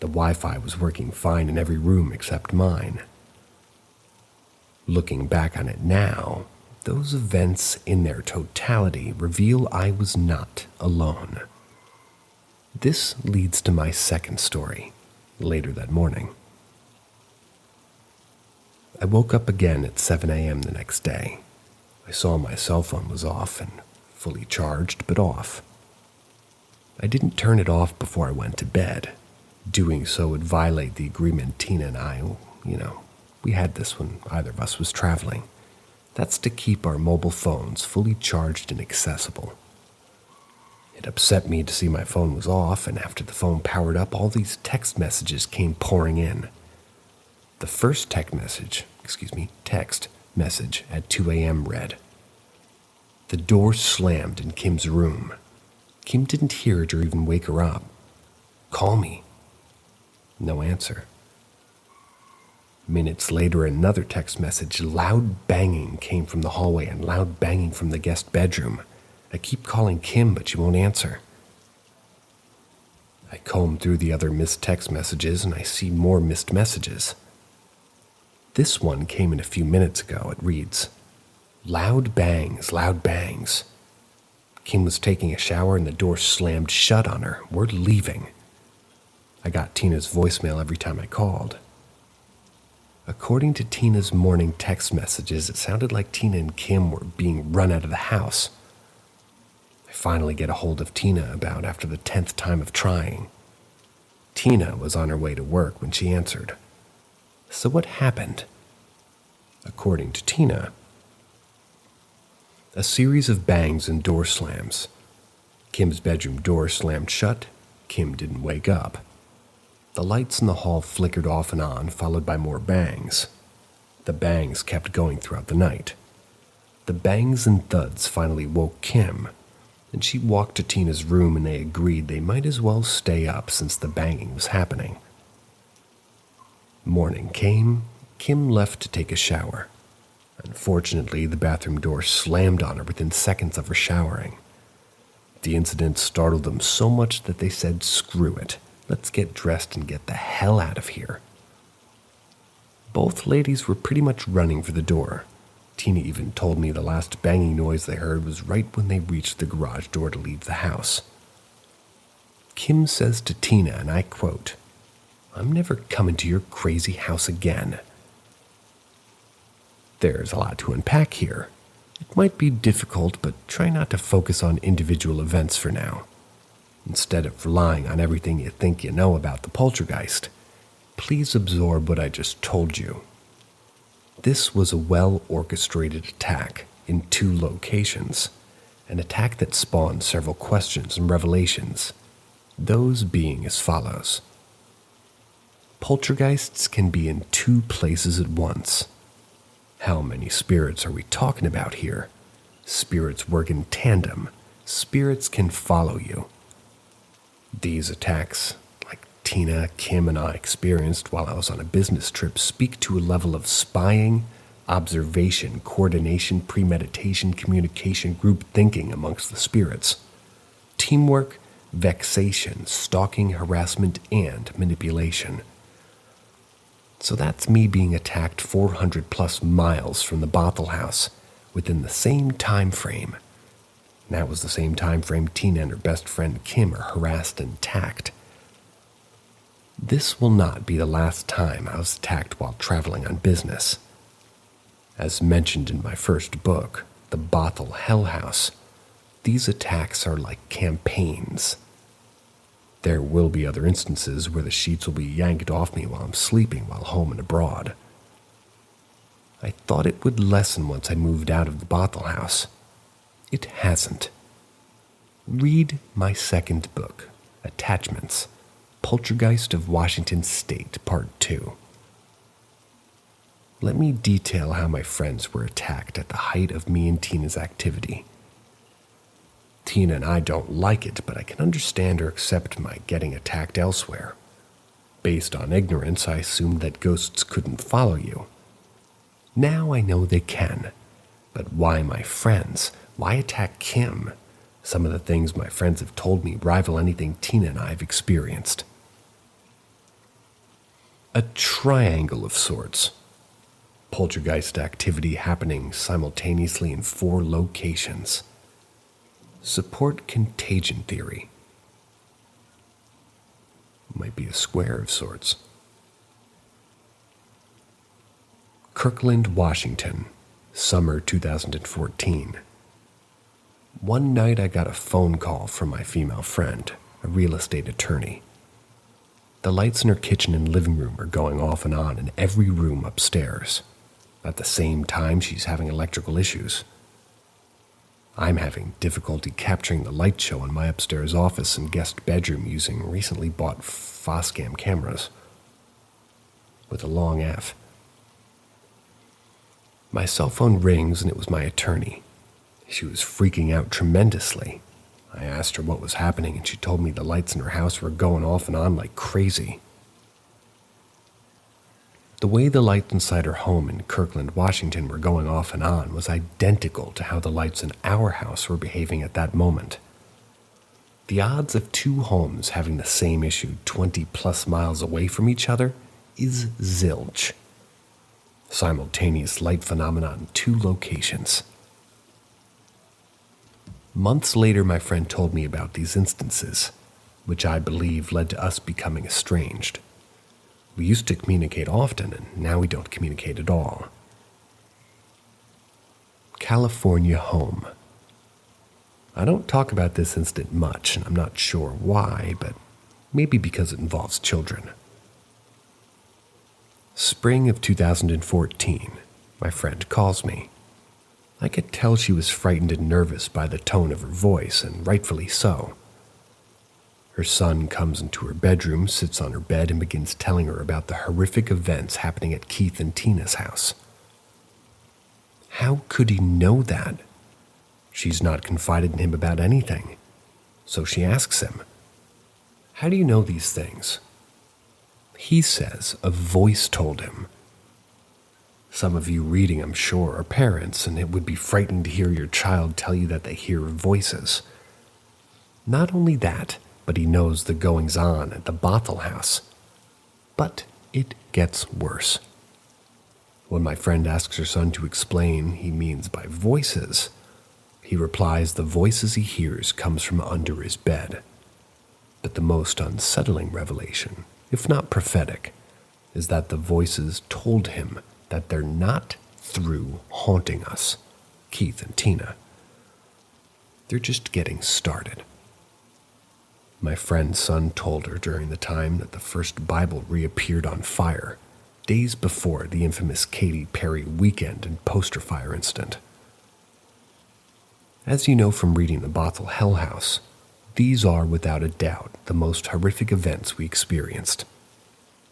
The Wi-Fi was working fine in every room except mine. Looking back on it now, those events in their totality reveal I was not alone. This leads to my second story, later that morning. I woke up again at 7 a.m. the next day. I saw my cell phone was off and fully charged, but off. I didn't turn it off before I went to bed. Doing so would violate the agreement Tina and I, we had this when either of us was traveling. That's to keep our mobile phones fully charged and accessible. It upset me to see my phone was off, and after the phone powered up, all these text messages came pouring in. The first text message at 2 a.m. read, "The door slammed in Kim's room. Kim didn't hear it or even wake her up. Call me." No answer. Minutes later, another text message. Loud banging came from the hallway and loud banging from the guest bedroom. I keep calling Kim, but she won't answer. I comb through the other missed text messages and I see more missed messages. This one came in a few minutes ago. It reads, "Loud bangs, loud bangs. Kim was taking a shower and the door slammed shut on her. We're leaving." I got Tina's voicemail every time I called. According to Tina's morning text messages, it sounded like Tina and Kim were being run out of the house. I finally get a hold of Tina about after the 10th time of trying. Tina was on her way to work when she answered. So what happened? According to Tina, a series of bangs and door slams. Kim's bedroom door slammed shut. Kim didn't wake up. The lights in the hall flickered off and on, followed by more bangs. The bangs kept going throughout the night. The bangs and thuds finally woke Kim, and she walked to Tina's room and they agreed they might as well stay up since the banging was happening. Morning came. Kim left to take a shower. Unfortunately, the bathroom door slammed on her within seconds of her showering. The incident startled them so much that they said, "Screw it. Let's get dressed and get the hell out of here." Both ladies were pretty much running for the door. Tina even told me the last banging noise they heard was right when they reached the garage door to leave the house. Kim says to Tina, and I quote, "I'm never coming to your crazy house again." There's a lot to unpack here. It might be difficult, but try not to focus on individual events for now. Instead of relying on everything you think you know about the poltergeist, please absorb what I just told you. This was a well-orchestrated attack in 2 locations, an attack that spawned several questions and revelations, those being as follows. Poltergeists can be in 2 places at once. How many spirits are we talking about here? Spirits work in tandem. Spirits can follow you. These attacks, like Tina, Kim, and I experienced while I was on a business trip, speak to a level of spying, observation, coordination, premeditation, communication, group thinking amongst the spirits, teamwork, vexation, stalking, harassment, and manipulation. So that's me being attacked 400 plus miles from the Bothell house within the same time frame. That was the same time frame Tina and her best friend Kim are harassed and attacked. This will not be the last time I was attacked while traveling on business. As mentioned in my first book, The Bothell Hell House, these attacks are like campaigns. There will be other instances where the sheets will be yanked off me while I'm sleeping while home and abroad. I thought it would lessen once I moved out of the Bothell house. It hasn't. Read my second book, Attachments, Poltergeist of Washington State, Part 2. Let me detail how my friends were attacked at the height of me and Tina's activity. Tina and I don't like it, but I can understand or accept my getting attacked elsewhere. Based on ignorance, I assumed that ghosts couldn't follow you. Now I know they can. But why my friends? Why attack Kim? Some of the things my friends have told me rival anything Tina and I have experienced. A triangle of sorts. Poltergeist activity happening simultaneously in 4 locations. Support contagion theory. Might be a square of sorts. Kirkland, Washington, summer 2014. One night I got a phone call from my female friend, a real estate attorney. The lights in her kitchen and living room are going off and on in every room upstairs. At the same time, she's having electrical issues. I'm having difficulty capturing the light show in my upstairs office and guest bedroom using recently bought Foscam cameras. With a long F. My cell phone rings and it was my attorney. She was freaking out tremendously. I asked her what was happening and she told me the lights in her house were going off and on like crazy. The way the lights inside her home in Kirkland, Washington were going off and on was identical to how the lights in our house were behaving at that moment. The odds of 2 homes having the same issue 20 plus miles away from each other is zilch. Simultaneous light phenomena in 2 locations. Months later, my friend told me about these instances, which I believe led to us becoming estranged. We used to communicate often, and now we don't communicate at all. California home. I don't talk about this incident much, and I'm not sure why, but maybe because it involves children. Spring of 2014, my friend calls me. I could tell she was frightened and nervous by the tone of her voice, and rightfully so. Her son comes into her bedroom, sits on her bed, and begins telling her about the horrific events happening at Keith and Tina's house. How could he know that? She's not confided in him about anything. So she asks him, "How do you know these things?" He says a voice told him. Some of you reading, I'm sure, are parents, and it would be frightening to hear your child tell you that they hear voices. Not only that, but he knows the goings-on at the Bothell house. But it gets worse. When my friend asks her son to explain he means by voices, he replies the voices he hears comes from under his bed. But the most unsettling revelation, if not prophetic, is that the voices told him that they're not through haunting us, Keith and Tina. They're just getting started. My friend's son told her during the time that the first Bible reappeared on fire, days before the infamous Katy Perry weekend and poster fire incident. As you know from reading the Bothell Hell House, these are without a doubt the most horrific events we experienced.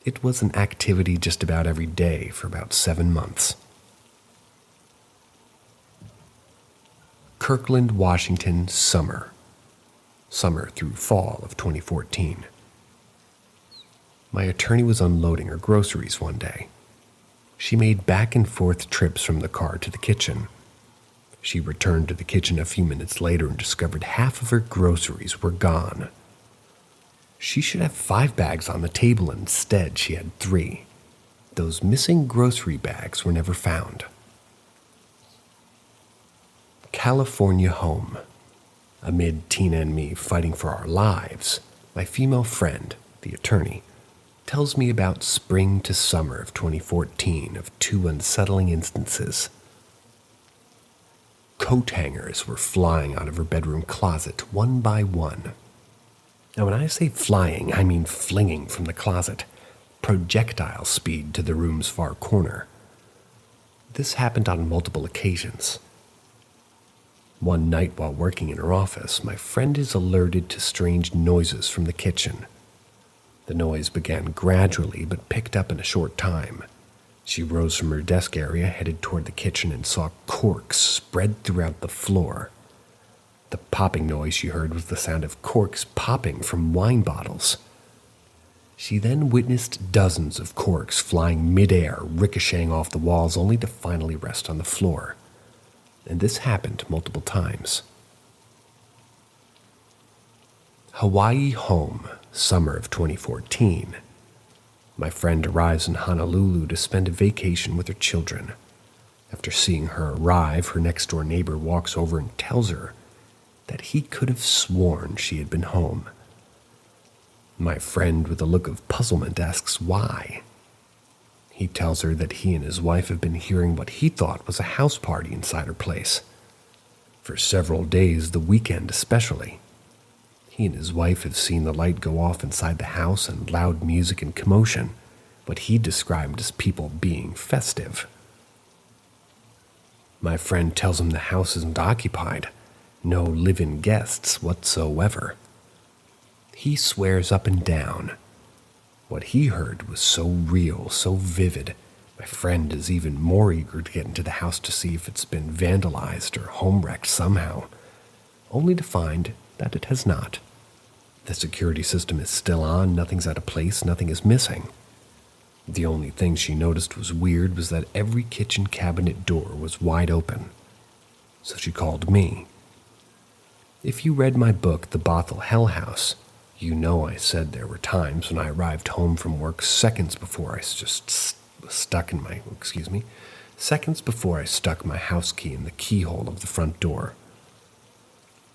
It was an activity just about every day for about 7 months. Kirkland, Washington, summer through fall of 2014. My attorney was unloading her groceries one day. She made back and forth trips from the car to the kitchen. She returned to the kitchen a few minutes later and discovered half of her groceries were gone. She should have 5 bags on the table, and instead she had 3. Those missing grocery bags were never found. California home. Amid Tina and me fighting for our lives, my female friend, the attorney, tells me about spring to summer of 2014 of 2 unsettling instances. Coat hangers were flying out of her bedroom closet one by one. Now, when I say flying, I mean flinging from the closet, projectile speed to the room's far corner. This happened on multiple occasions. One night while working in her office, my friend is alerted to strange noises from the kitchen. The noise began gradually but picked up in a short time. She rose from her desk area, headed toward the kitchen, and saw corks spread throughout the floor. The popping noise she heard was the sound of corks popping from wine bottles. She then witnessed dozens of corks flying midair, ricocheting off the walls, only to finally rest on the floor. And this happened multiple times. Hawaii home, summer of 2014. My friend arrives in Honolulu to spend a vacation with her children. After seeing her arrive, her next-door neighbor walks over and tells her that he could have sworn she had been home. My friend, with a look of puzzlement, asks why. He tells her that he and his wife have been hearing what he thought was a house party inside her place. For several days, the weekend especially. He and his wife have seen the light go off inside the house and loud music and commotion, what he described as people being festive. My friend tells him the house isn't occupied, no live-in guests whatsoever. He swears up and down. What he heard was so real, so vivid, my friend is even more eager to get into the house to see if it's been vandalized or home-wrecked somehow, only to find that it has not. The security system is still on, nothing's out of place, nothing is missing. The only thing she noticed was weird was that every kitchen cabinet door was wide open. So she called me. If you read my book, The Bothell Hell House, you know I said there were times when I arrived home from work seconds before I stuck my house key in the keyhole of the front door.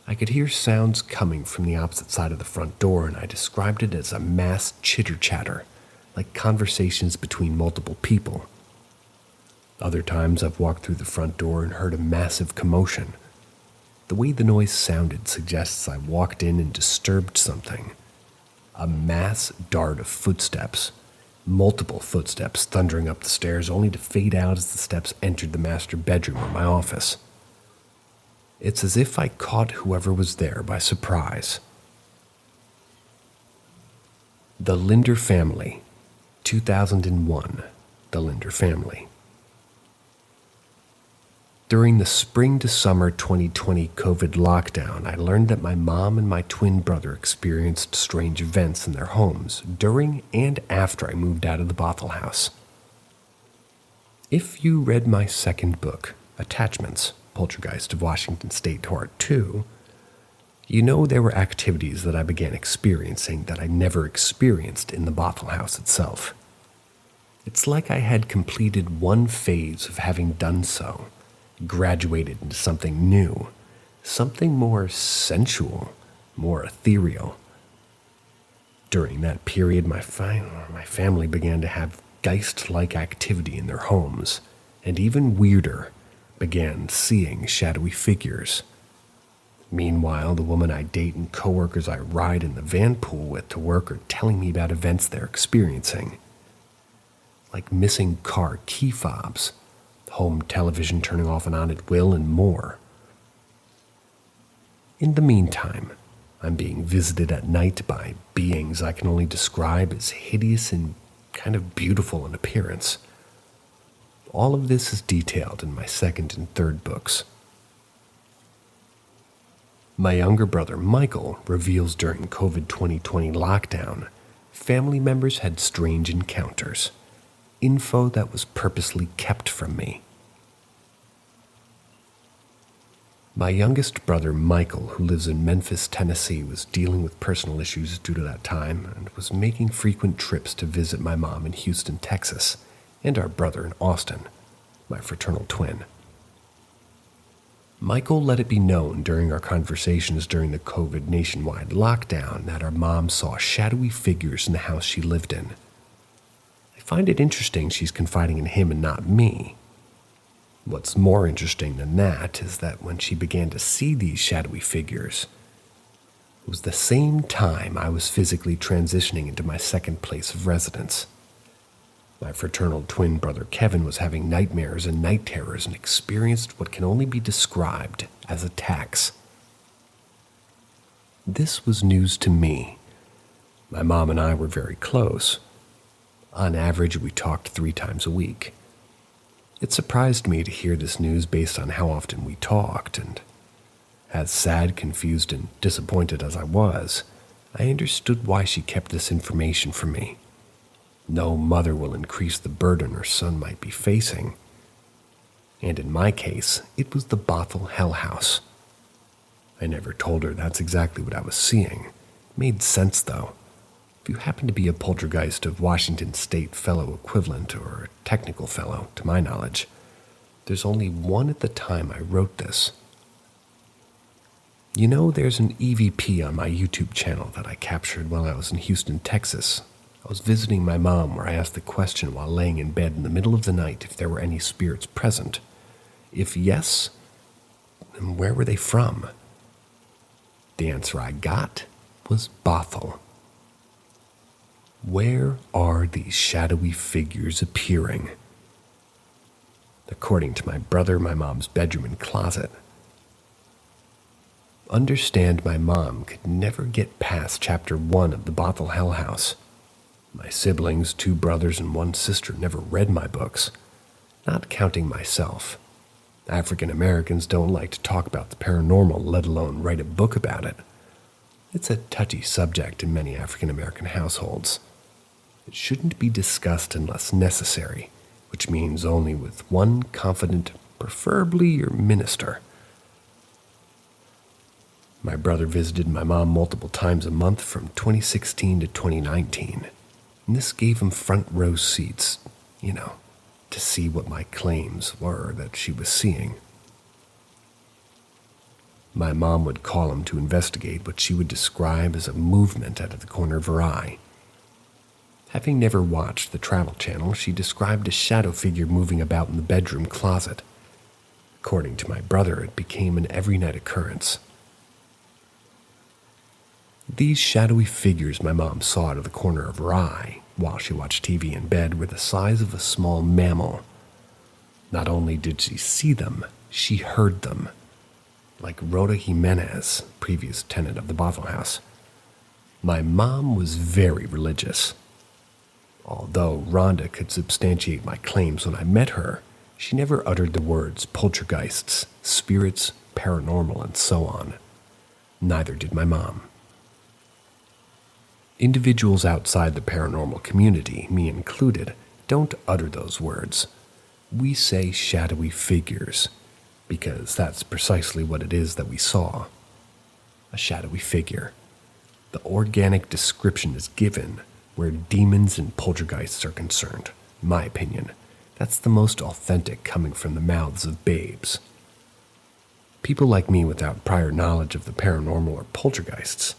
I could hear sounds coming from the opposite side of the front door, and I described it as a mass chitter-chatter, like conversations between multiple people. Other times I've walked through the front door and heard a massive commotion. The way the noise sounded suggests I walked in and disturbed something. A mass dart of footsteps, multiple footsteps thundering up the stairs, only to fade out as the steps entered the master bedroom or my office. It's as if I caught whoever was there by surprise. The Linder Family, 2001, The Linder Family. During the spring to summer 2020 COVID lockdown, I learned that my mom and my twin brother experienced strange events in their homes during and after I moved out of the Bothell house. If you read my second book, Attachments, Poltergeist of Washington State Part 2, you know there were activities that I began experiencing that I never experienced in the Bothell house itself. It's like I had completed one phase of having done so, graduated into something new, something more sensual, more ethereal. During that period, my family began to have geist-like activity in their homes, and even weirder, began seeing shadowy figures. Meanwhile, the woman I date and coworkers I ride in the van pool with to work are telling me about events they're experiencing, like missing car key fobs, home television turning off and on at will, and more. In the meantime, I'm being visited at night by beings I can only describe as hideous and kind of beautiful in appearance. All of this is detailed in my second and third books. My younger brother, Michael, reveals during COVID 2020 lockdown, family members had strange encounters, info that was purposely kept from me. My youngest brother, Michael, who lives in Memphis, Tennessee, was dealing with personal issues due to that time and was making frequent trips to visit my mom in Houston, Texas, and our brother in Austin, my fraternal twin. Michael let it be known during our conversations during the COVID nationwide lockdown that our mom saw shadowy figures in the house she lived in. I find it interesting she's confiding in him and not me. What's more interesting than that is that when she began to see these shadowy figures, it was the same time I was physically transitioning into my second place of residence. My fraternal twin brother Kevin was having nightmares and night terrors and experienced what can only be described as attacks. This was news to me. My mom and I were very close. On average, we talked 3 times a week. It surprised me to hear this news based on how often we talked, and as sad, confused, and disappointed as I was, I understood why she kept this information from me. No mother will increase the burden her son might be facing. And in my case, it was the Bothell Hell House. I never told her that's exactly what I was seeing. It made sense, though. If you happen to be a poltergeist of Washington State fellow equivalent, or a technical fellow, to my knowledge, there's only one at the time I wrote this. You know, there's an EVP on my YouTube channel that I captured while I was in Houston, Texas. I was visiting my mom, where I asked the question while laying in bed in the middle of the night if there were any spirits present. If yes, then where were they from? The answer I got was Bothell. Where are these shadowy figures appearing? According to my brother, my mom's bedroom and closet. Understand, my mom could never get past chapter 1 of the Bothell Hell House. My siblings, 2 brothers and 1 sister, never read my books, not counting myself. African Americans don't like to talk about the paranormal, let alone write a book about it. It's a touchy subject in many African American households. It shouldn't be discussed unless necessary, which means only with one confidant, preferably your minister. My brother visited my mom multiple times a month from 2016 to 2019, and this gave him front row seats, to see what my claims were that she was seeing. My mom would call him to investigate what she would describe as a movement out of the corner of her eye. Having never watched the Travel Channel, she described a shadow figure moving about in the bedroom closet. According to my brother, it became an every-night occurrence. These shadowy figures my mom saw out of the corner of her eye while she watched TV in bed were the size of a small mammal. Not only did she see them, she heard them. Like Rhoda Jimenez, previous tenant of the Bothell House. My mom was very religious. Although Rhonda could substantiate my claims when I met her, she never uttered the words poltergeists, spirits, paranormal, and so on. Neither did my mom. Individuals outside the paranormal community, me included, don't utter those words. We say shadowy figures, because that's precisely what it is that we saw. A shadowy figure. The organic description is given where demons and poltergeists are concerned. In my opinion, that's the most authentic coming from the mouths of babes. People like me without prior knowledge of the paranormal or poltergeists.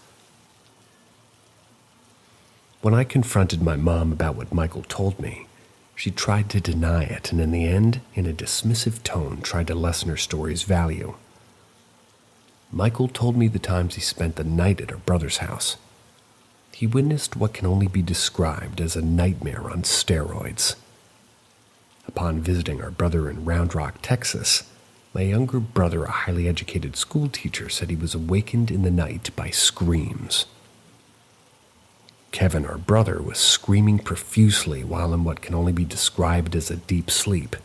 When I confronted my mom about what Michael told me, she tried to deny it and in the end, in a dismissive tone, tried to lessen her story's value. Michael told me the times he spent the night at her brother's house. He witnessed what can only be described as a nightmare on steroids. Upon visiting our brother in Round Rock, Texas, my younger brother, a highly educated school teacher, said he was awakened in the night by screams. Kevin, our brother, was screaming profusely while in what can only be described as a deep sleep.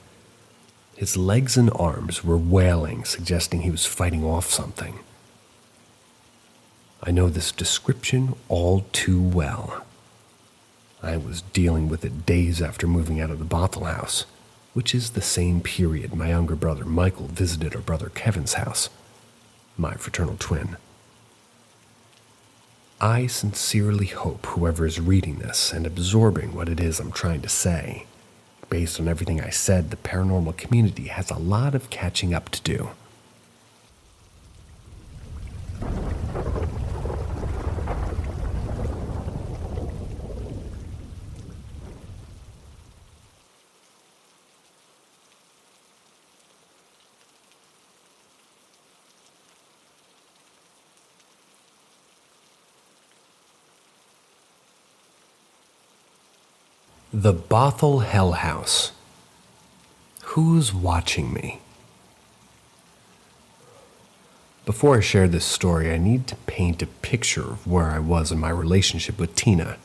His legs and arms were wailing, suggesting he was fighting off something. I know this description all too well. I was dealing with it days after moving out of the Bothell House, which is the same period my younger brother Michael visited our brother Kevin's house, my fraternal twin. I sincerely hope whoever is reading this and absorbing what it is I'm trying to say. Based on everything I said, the paranormal community has a lot of catching up to do. The Bothell Hell House. Who's watching me? Before I share this story, I need to paint a picture of where I was in my relationship with Tina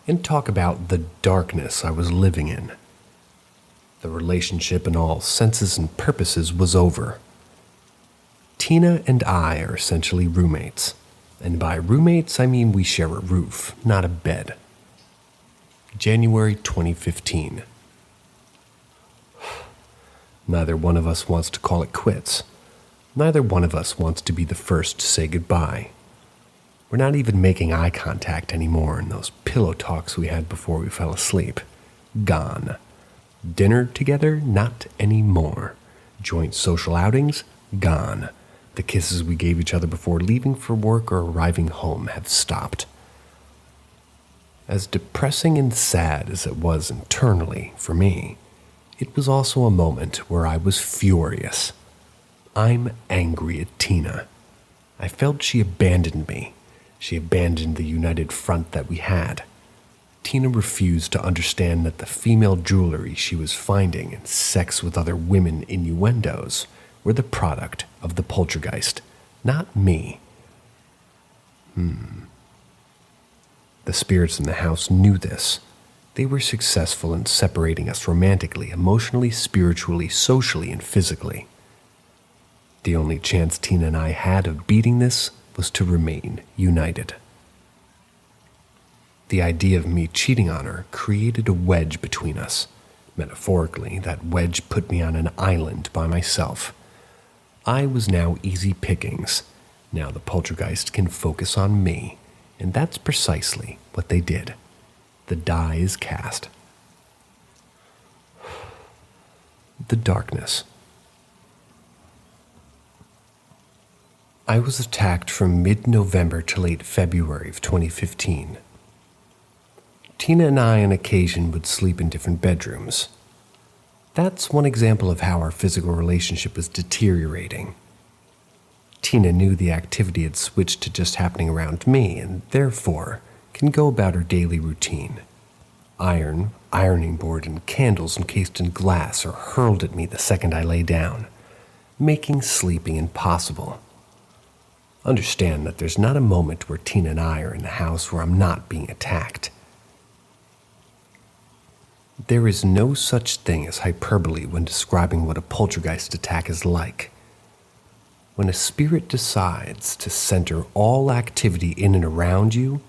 and talk about the darkness I was living in. The relationship in all senses and purposes was over. Tina and I are essentially roommates. And by roommates, I mean we share a roof, not a bed. January 2015. Neither one of us wants to call it quits. Neither one of us wants to be the first to say goodbye. We're not even making eye contact anymore in those pillow talks we had before we fell asleep. Gone. Dinner together? Not anymore. Joint social outings? Gone. The kisses we gave each other before leaving for work or arriving home have stopped. As depressing and sad as it was internally for me, it was also a moment where I was furious. I'm angry at Tina. I felt she abandoned me. She abandoned the united front that we had. Tina refused to understand that the female jewelry she was finding and sex with other women innuendos were the product of the poltergeist, not me. The spirits in the house knew this. They were successful in separating us romantically, emotionally, spiritually, socially, and physically. The only chance Tina and I had of beating this was to remain united. The idea of me cheating on her created a wedge between us. Metaphorically, that wedge put me on an island by myself. I was now easy pickings. Now the poltergeist can focus on me, and that's precisely what they did. The die is cast. The darkness. I was attacked from mid-November to late February of 2015. Tina and I on occasion would sleep in different bedrooms. That's one example of how our physical relationship was deteriorating. Tina knew the activity had switched to just happening around me and therefore can go about her daily routine. Iron, ironing board, and candles encased in glass are hurled at me the second I lay down, making sleeping impossible. Understand that there's not a moment where Tina and I are in the house where I'm not being attacked. There is no such thing as hyperbole when describing what a poltergeist attack is like. When a spirit decides to center all activity in and around you,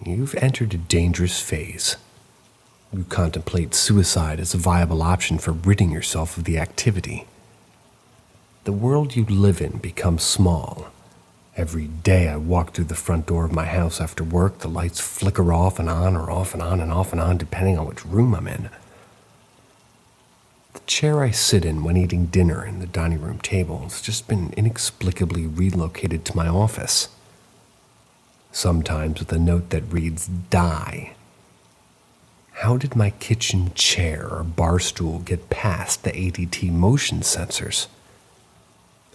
you've entered a dangerous phase. You contemplate suicide as a viable option for ridding yourself of the activity. The world you live in becomes small. Every day I walk through the front door of my house after work, the lights flicker off and on or off and on and off and on depending on which room I'm in. The chair I sit in when eating dinner in the dining room table has just been inexplicably relocated to my office. Sometimes with a note that reads, "Die." How did my kitchen chair or bar stool get past the ADT motion sensors?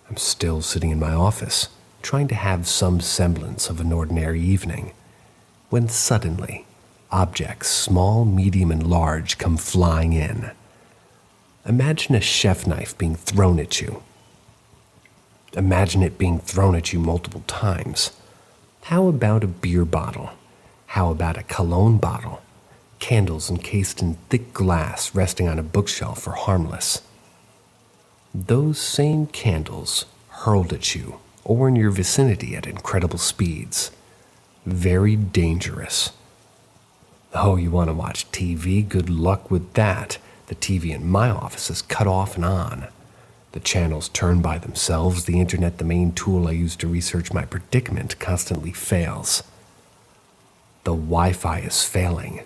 I'm still sitting in my office, trying to have some semblance of an ordinary evening, when suddenly, objects, small, medium, and large, come flying in. Imagine a chef knife being thrown at you. Imagine it being thrown at you multiple times. How about a beer bottle? How about a cologne bottle? Candles encased in thick glass resting on a bookshelf are harmless. Those same candles hurled at you or in your vicinity at incredible speeds. Very dangerous. Oh, you want to watch TV? Good luck with that. The TV in my office is cut off and on. The channels turn by themselves. The internet, the main tool I use to research my predicament, constantly fails. The Wi-Fi is failing.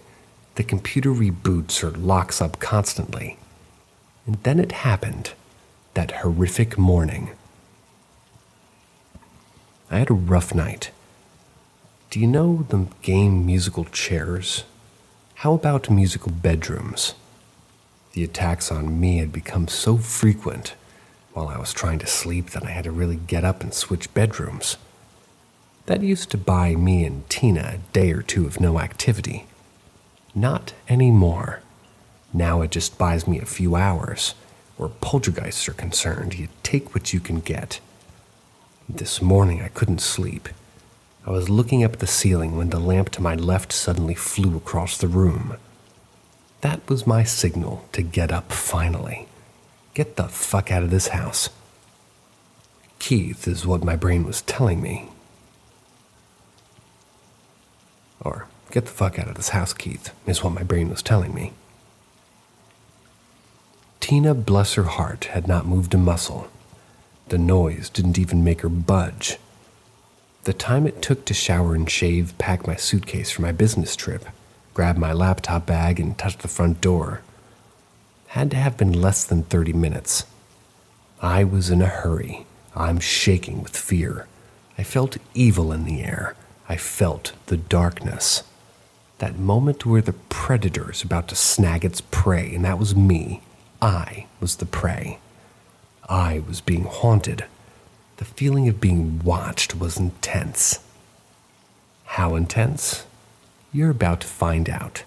The computer reboots or locks up constantly. And then it happened, that horrific morning. I had a rough night. Do you know the game musical chairs? How about musical bedrooms? The attacks on me had become so frequent while I was trying to sleep that I had to really get up and switch bedrooms. That used to buy me and Tina a day or two of no activity. Not anymore. Now it just buys me a few hours. Where poltergeists are concerned, you take what you can get. This morning I couldn't sleep. I was looking up at the ceiling when the lamp to my left suddenly flew across the room. That was my signal to get up finally. Get the fuck out of this house. Keith is what my brain was telling me. Or, get the fuck out of this house, Keith, is what my brain was telling me. Tina, bless her heart, had not moved a muscle. The noise didn't even make her budge. The time it took to shower and shave, pack my suitcase for my business trip, grab my laptop bag, and touch the front door had to have been less than 30 minutes. I was in a hurry. I'm shaking with fear. I felt evil in the air. I felt the darkness. That moment where the predator is about to snag its prey, and that was me. I was the prey. I was being haunted. The feeling of being watched was intense. How intense? You're about to find out.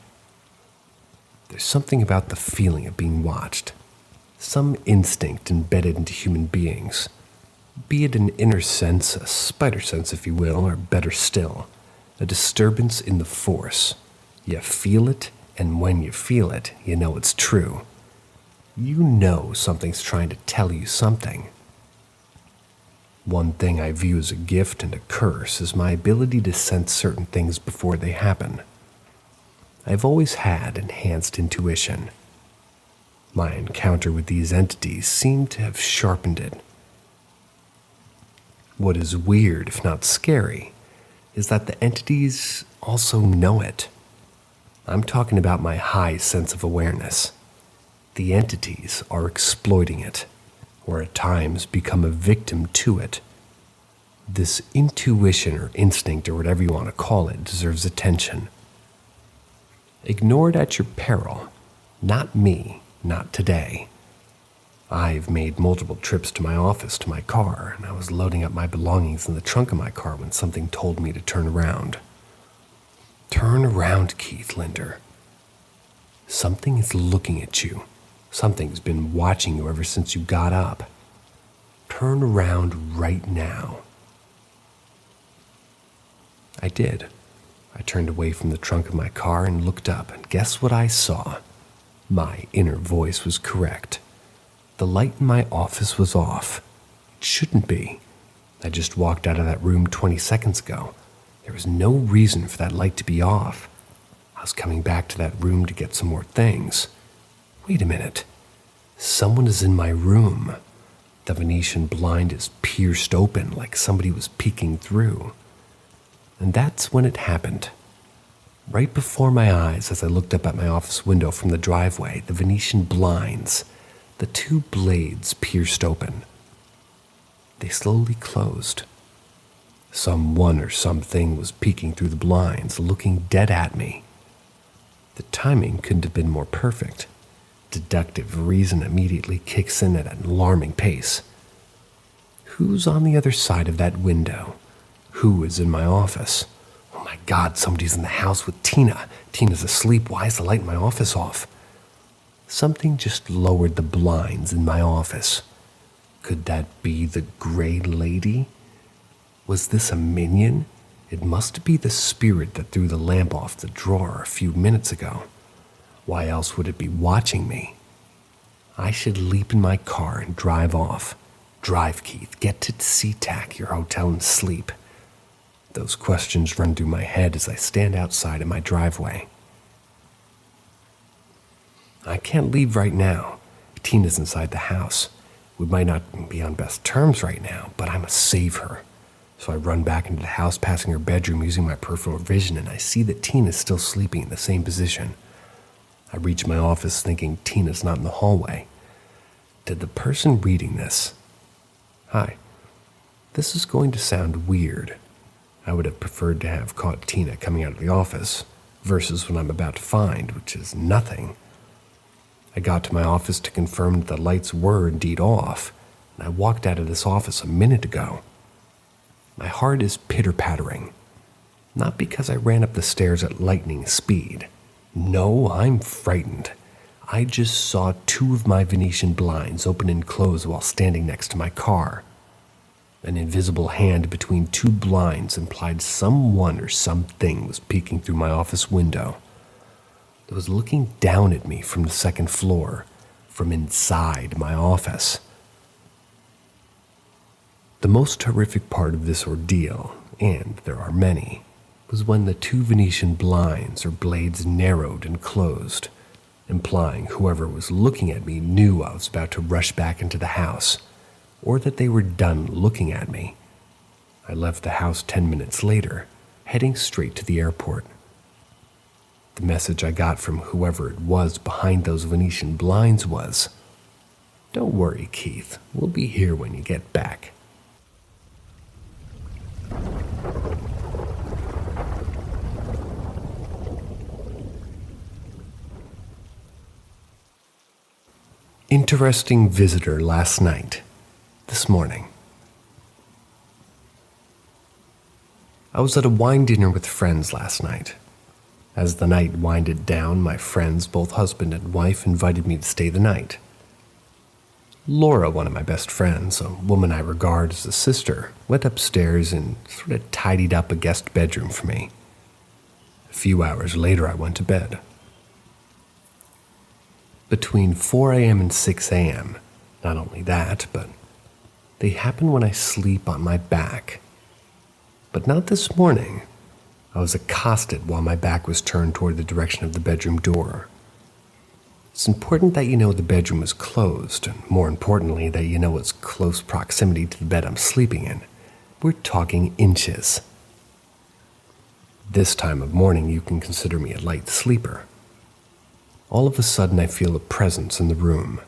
There's something about the feeling of being watched. Some instinct embedded into human beings. Be it an inner sense, a spider sense if you will, or better still, a disturbance in the force. You feel it, and when you feel it, you know it's true. You know something's trying to tell you something. One thing I view as a gift and a curse is my ability to sense certain things before they happen. I've always had enhanced intuition. My encounter with these entities seemed to have sharpened it. What is weird, if not scary, is that the entities also know it. I'm talking about my high sense of awareness. The entities are exploiting it, or at times become a victim to it. This intuition or instinct or whatever you want to call it deserves attention. Ignore it at your peril. Not me, not today. I've made multiple trips to my office to my car, and I was loading up my belongings in the trunk of my car when something told me to turn around. Turn around, Keith Linder. Something is looking at you. Something's been watching you ever since you got up. Turn around right now. I did. I turned away from the trunk of my car and looked up, and guess what I saw? My inner voice was correct. The light in my office was off. It shouldn't be. I just walked out of that room 20 seconds ago. There was no reason for that light to be off. I was coming back to that room to get some more things. Wait a minute. Someone is in my room. The Venetian blind is pierced open like somebody was peeking through. And that's when it happened. Right before my eyes, as I looked up at my office window from the driveway, the Venetian blinds, the two blades pierced open. They slowly closed. Someone or something was peeking through the blinds, looking dead at me. The timing couldn't have been more perfect. Deductive reason immediately kicks in at an alarming pace. Who's on the other side of that window? Who is in my office? Oh my God, somebody's in the house with Tina. Tina's asleep. Why is the light in my office off? Something just lowered the blinds in my office. Could that be the Gray Lady? Was this a minion? It must be the spirit that threw the lamp off the drawer a few minutes ago. Why else would it be watching me? I should leap in my car and drive off. Drive, Keith. Get to SeaTac, your hotel, and sleep. Those questions run through my head as I stand outside in my driveway. I can't leave right now. Tina's inside the house. We might not be on best terms right now, but I must save her. So I run back into the house, passing her bedroom using my peripheral vision, and I see that Tina's still sleeping in the same position. I reach my office thinking Tina's not in the hallway. Did the person reading this... Hi. This is going to sound weird. I would have preferred to have caught Tina coming out of the office versus what I'm about to find, which is nothing. I got to my office to confirm that the lights were indeed off, and I walked out of this office a minute ago. My heart is pitter-pattering, not because I ran up the stairs at lightning speed. No, I'm frightened. I just saw two of my Venetian blinds open and close while standing next to my car. An invisible hand between two blinds implied someone or something was peeking through my office window. It was looking down at me from the second floor, from inside my office. The most horrific part of this ordeal, and there are many, was when the two Venetian blinds or blades narrowed and closed, implying whoever was looking at me knew I was about to rush back into the house, or that they were done looking at me. I left the house 10 minutes later, heading straight to the airport. The message I got from whoever it was behind those Venetian blinds was, "Don't worry, Keith, we'll be here when you get back." Interesting visitor last night, this morning. I was at a wine dinner with friends last night. As the night winded down, my friends, both husband and wife, invited me to stay the night. Laura, one of my best friends, a woman I regard as a sister, went upstairs and sort of tidied up a guest bedroom for me. A few hours later, I went to bed. Between 4 a.m. and 6 a.m., not only that, but they happen when I sleep on my back. But not this morning. I was accosted while my back was turned toward the direction of the bedroom door. It's important that you know the bedroom is closed, and more importantly, that you know its close proximity to the bed I'm sleeping in. We're talking inches. This time of morning, you can consider me a light sleeper. All of a sudden, I feel a presence in the room.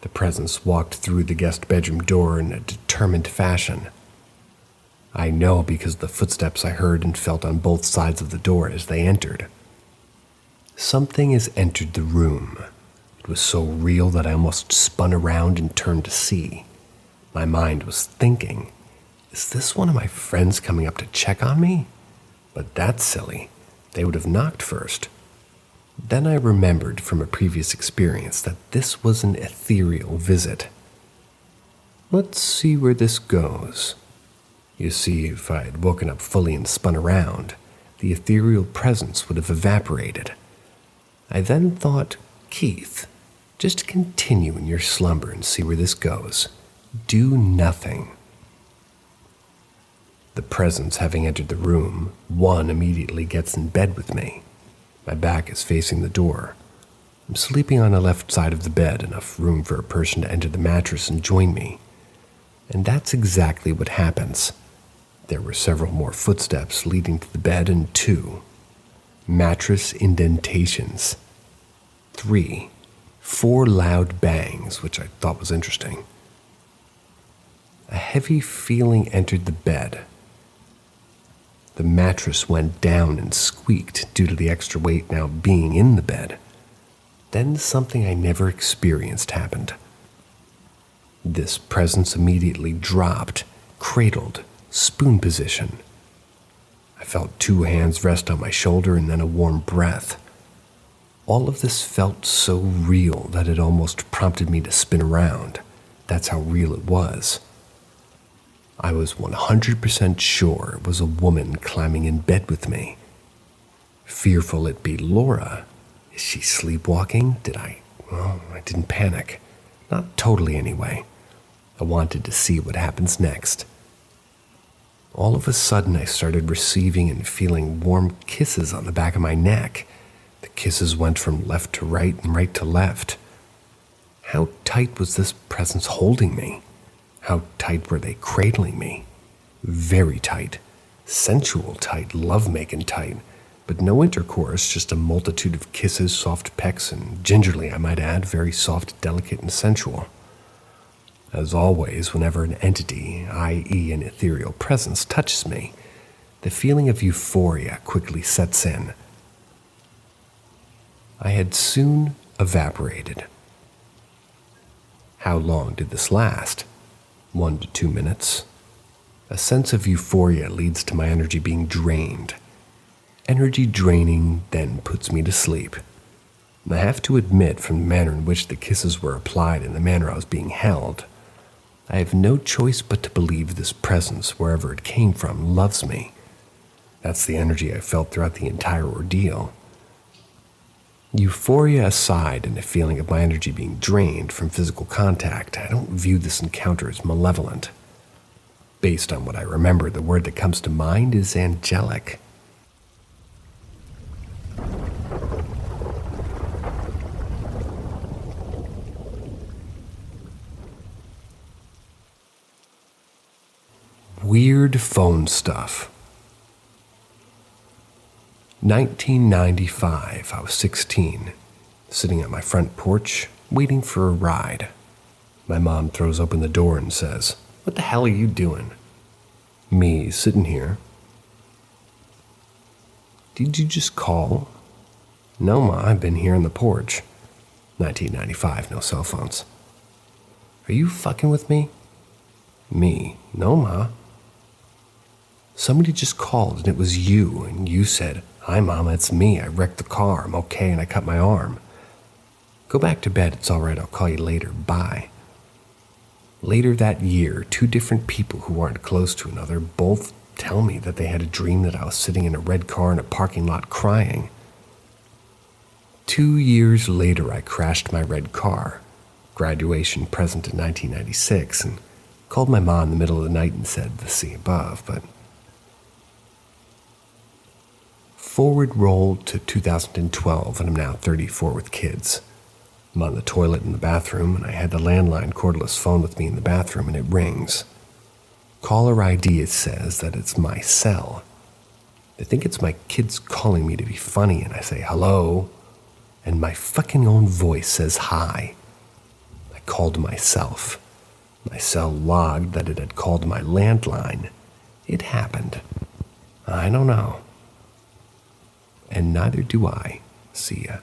The presence walked through the guest bedroom door in a determined fashion. I know because of the footsteps I heard and felt on both sides of the door as they entered. Something has entered the room. It was so real that I almost spun around and turned to see. My mind was thinking, is this one of my friends coming up to check on me? But that's silly. They would have knocked first. Then I remembered from a previous experience that this was an ethereal visit. Let's see where this goes. You see, if I had woken up fully and spun around, the ethereal presence would have evaporated. I then thought, Keith, just continue in your slumber and see where this goes. Do nothing. The presence having entered the room, one immediately gets in bed with me. My back is facing the door. I'm sleeping on the left side of the bed, enough room for a person to enter the mattress and join me. And that's exactly what happens. There were several more footsteps leading to the bed and 2 mattress indentations. 3, 4 loud bangs, which I thought was interesting. A heavy feeling entered the bed. The mattress went down and squeaked due to the extra weight now being in the bed. Then something I never experienced happened. This presence immediately dropped, cradled, spoon position. I felt 2 hands rest on my shoulder and then a warm breath. All of this felt so real that it almost prompted me to spin around. That's how real it was. I was 100% sure it was a woman climbing in bed with me. Fearful it be Laura. Is she sleepwalking? I didn't panic. Not totally anyway. I wanted to see what happens next. All of a sudden, I started receiving and feeling warm kisses on the back of my neck. The kisses went from left to right and right to left. How tight was this presence holding me? How tight were they cradling me? Very tight. Sensual tight, love-making tight. But no intercourse, just a multitude of kisses, soft pecks, and gingerly, I might add, very soft, delicate, and sensual. As always, whenever an entity, i.e. an ethereal presence, touches me, the feeling of euphoria quickly sets in. I had soon evaporated. How long did this last? 1 to 2 minutes. A sense of euphoria leads to my energy being drained. Energy draining then puts me to sleep. And I have to admit, from the manner in which the kisses were applied and the manner I was being held, I have no choice but to believe this presence, wherever it came from, loves me. That's the energy I felt throughout the entire ordeal. Euphoria aside and the feeling of my energy being drained from physical contact, I don't view this encounter as malevolent. Based on what I remember, the word that comes to mind is angelic. Weird phone stuff. 1995, I was 16, sitting at my front porch, waiting for a ride. My mom throws open the door and says, "What the hell are you doing?" Me, sitting here. "Did you just call?" "No, Ma, I've been here on the porch." 1995, no cell phones. "Are you fucking with me?" Me, "No, Ma." "Somebody just called and it was you, and you said, 'Hi, Mama, it's me. I wrecked the car. I'm okay and I cut my arm.' Go back to bed. It's all right. I'll call you later. Bye." Later that year, two different people who aren't close to another both tell me that they had a dream that I was sitting in a red car in a parking lot crying. 2 years later, I crashed my red car, graduation present in 1996, and called my mom in the middle of the night and said the see above, but... Forward roll to 2012, and I'm now 34 with kids. I'm on the toilet in the bathroom, and I had the landline cordless phone with me in the bathroom, and it rings. Caller ID says that it's my cell. They think it's my kids calling me to be funny, and I say, "Hello," and my fucking own voice says hi. I called myself. My cell logged that it had called my landline. It happened. I don't know. And neither do I. See ya.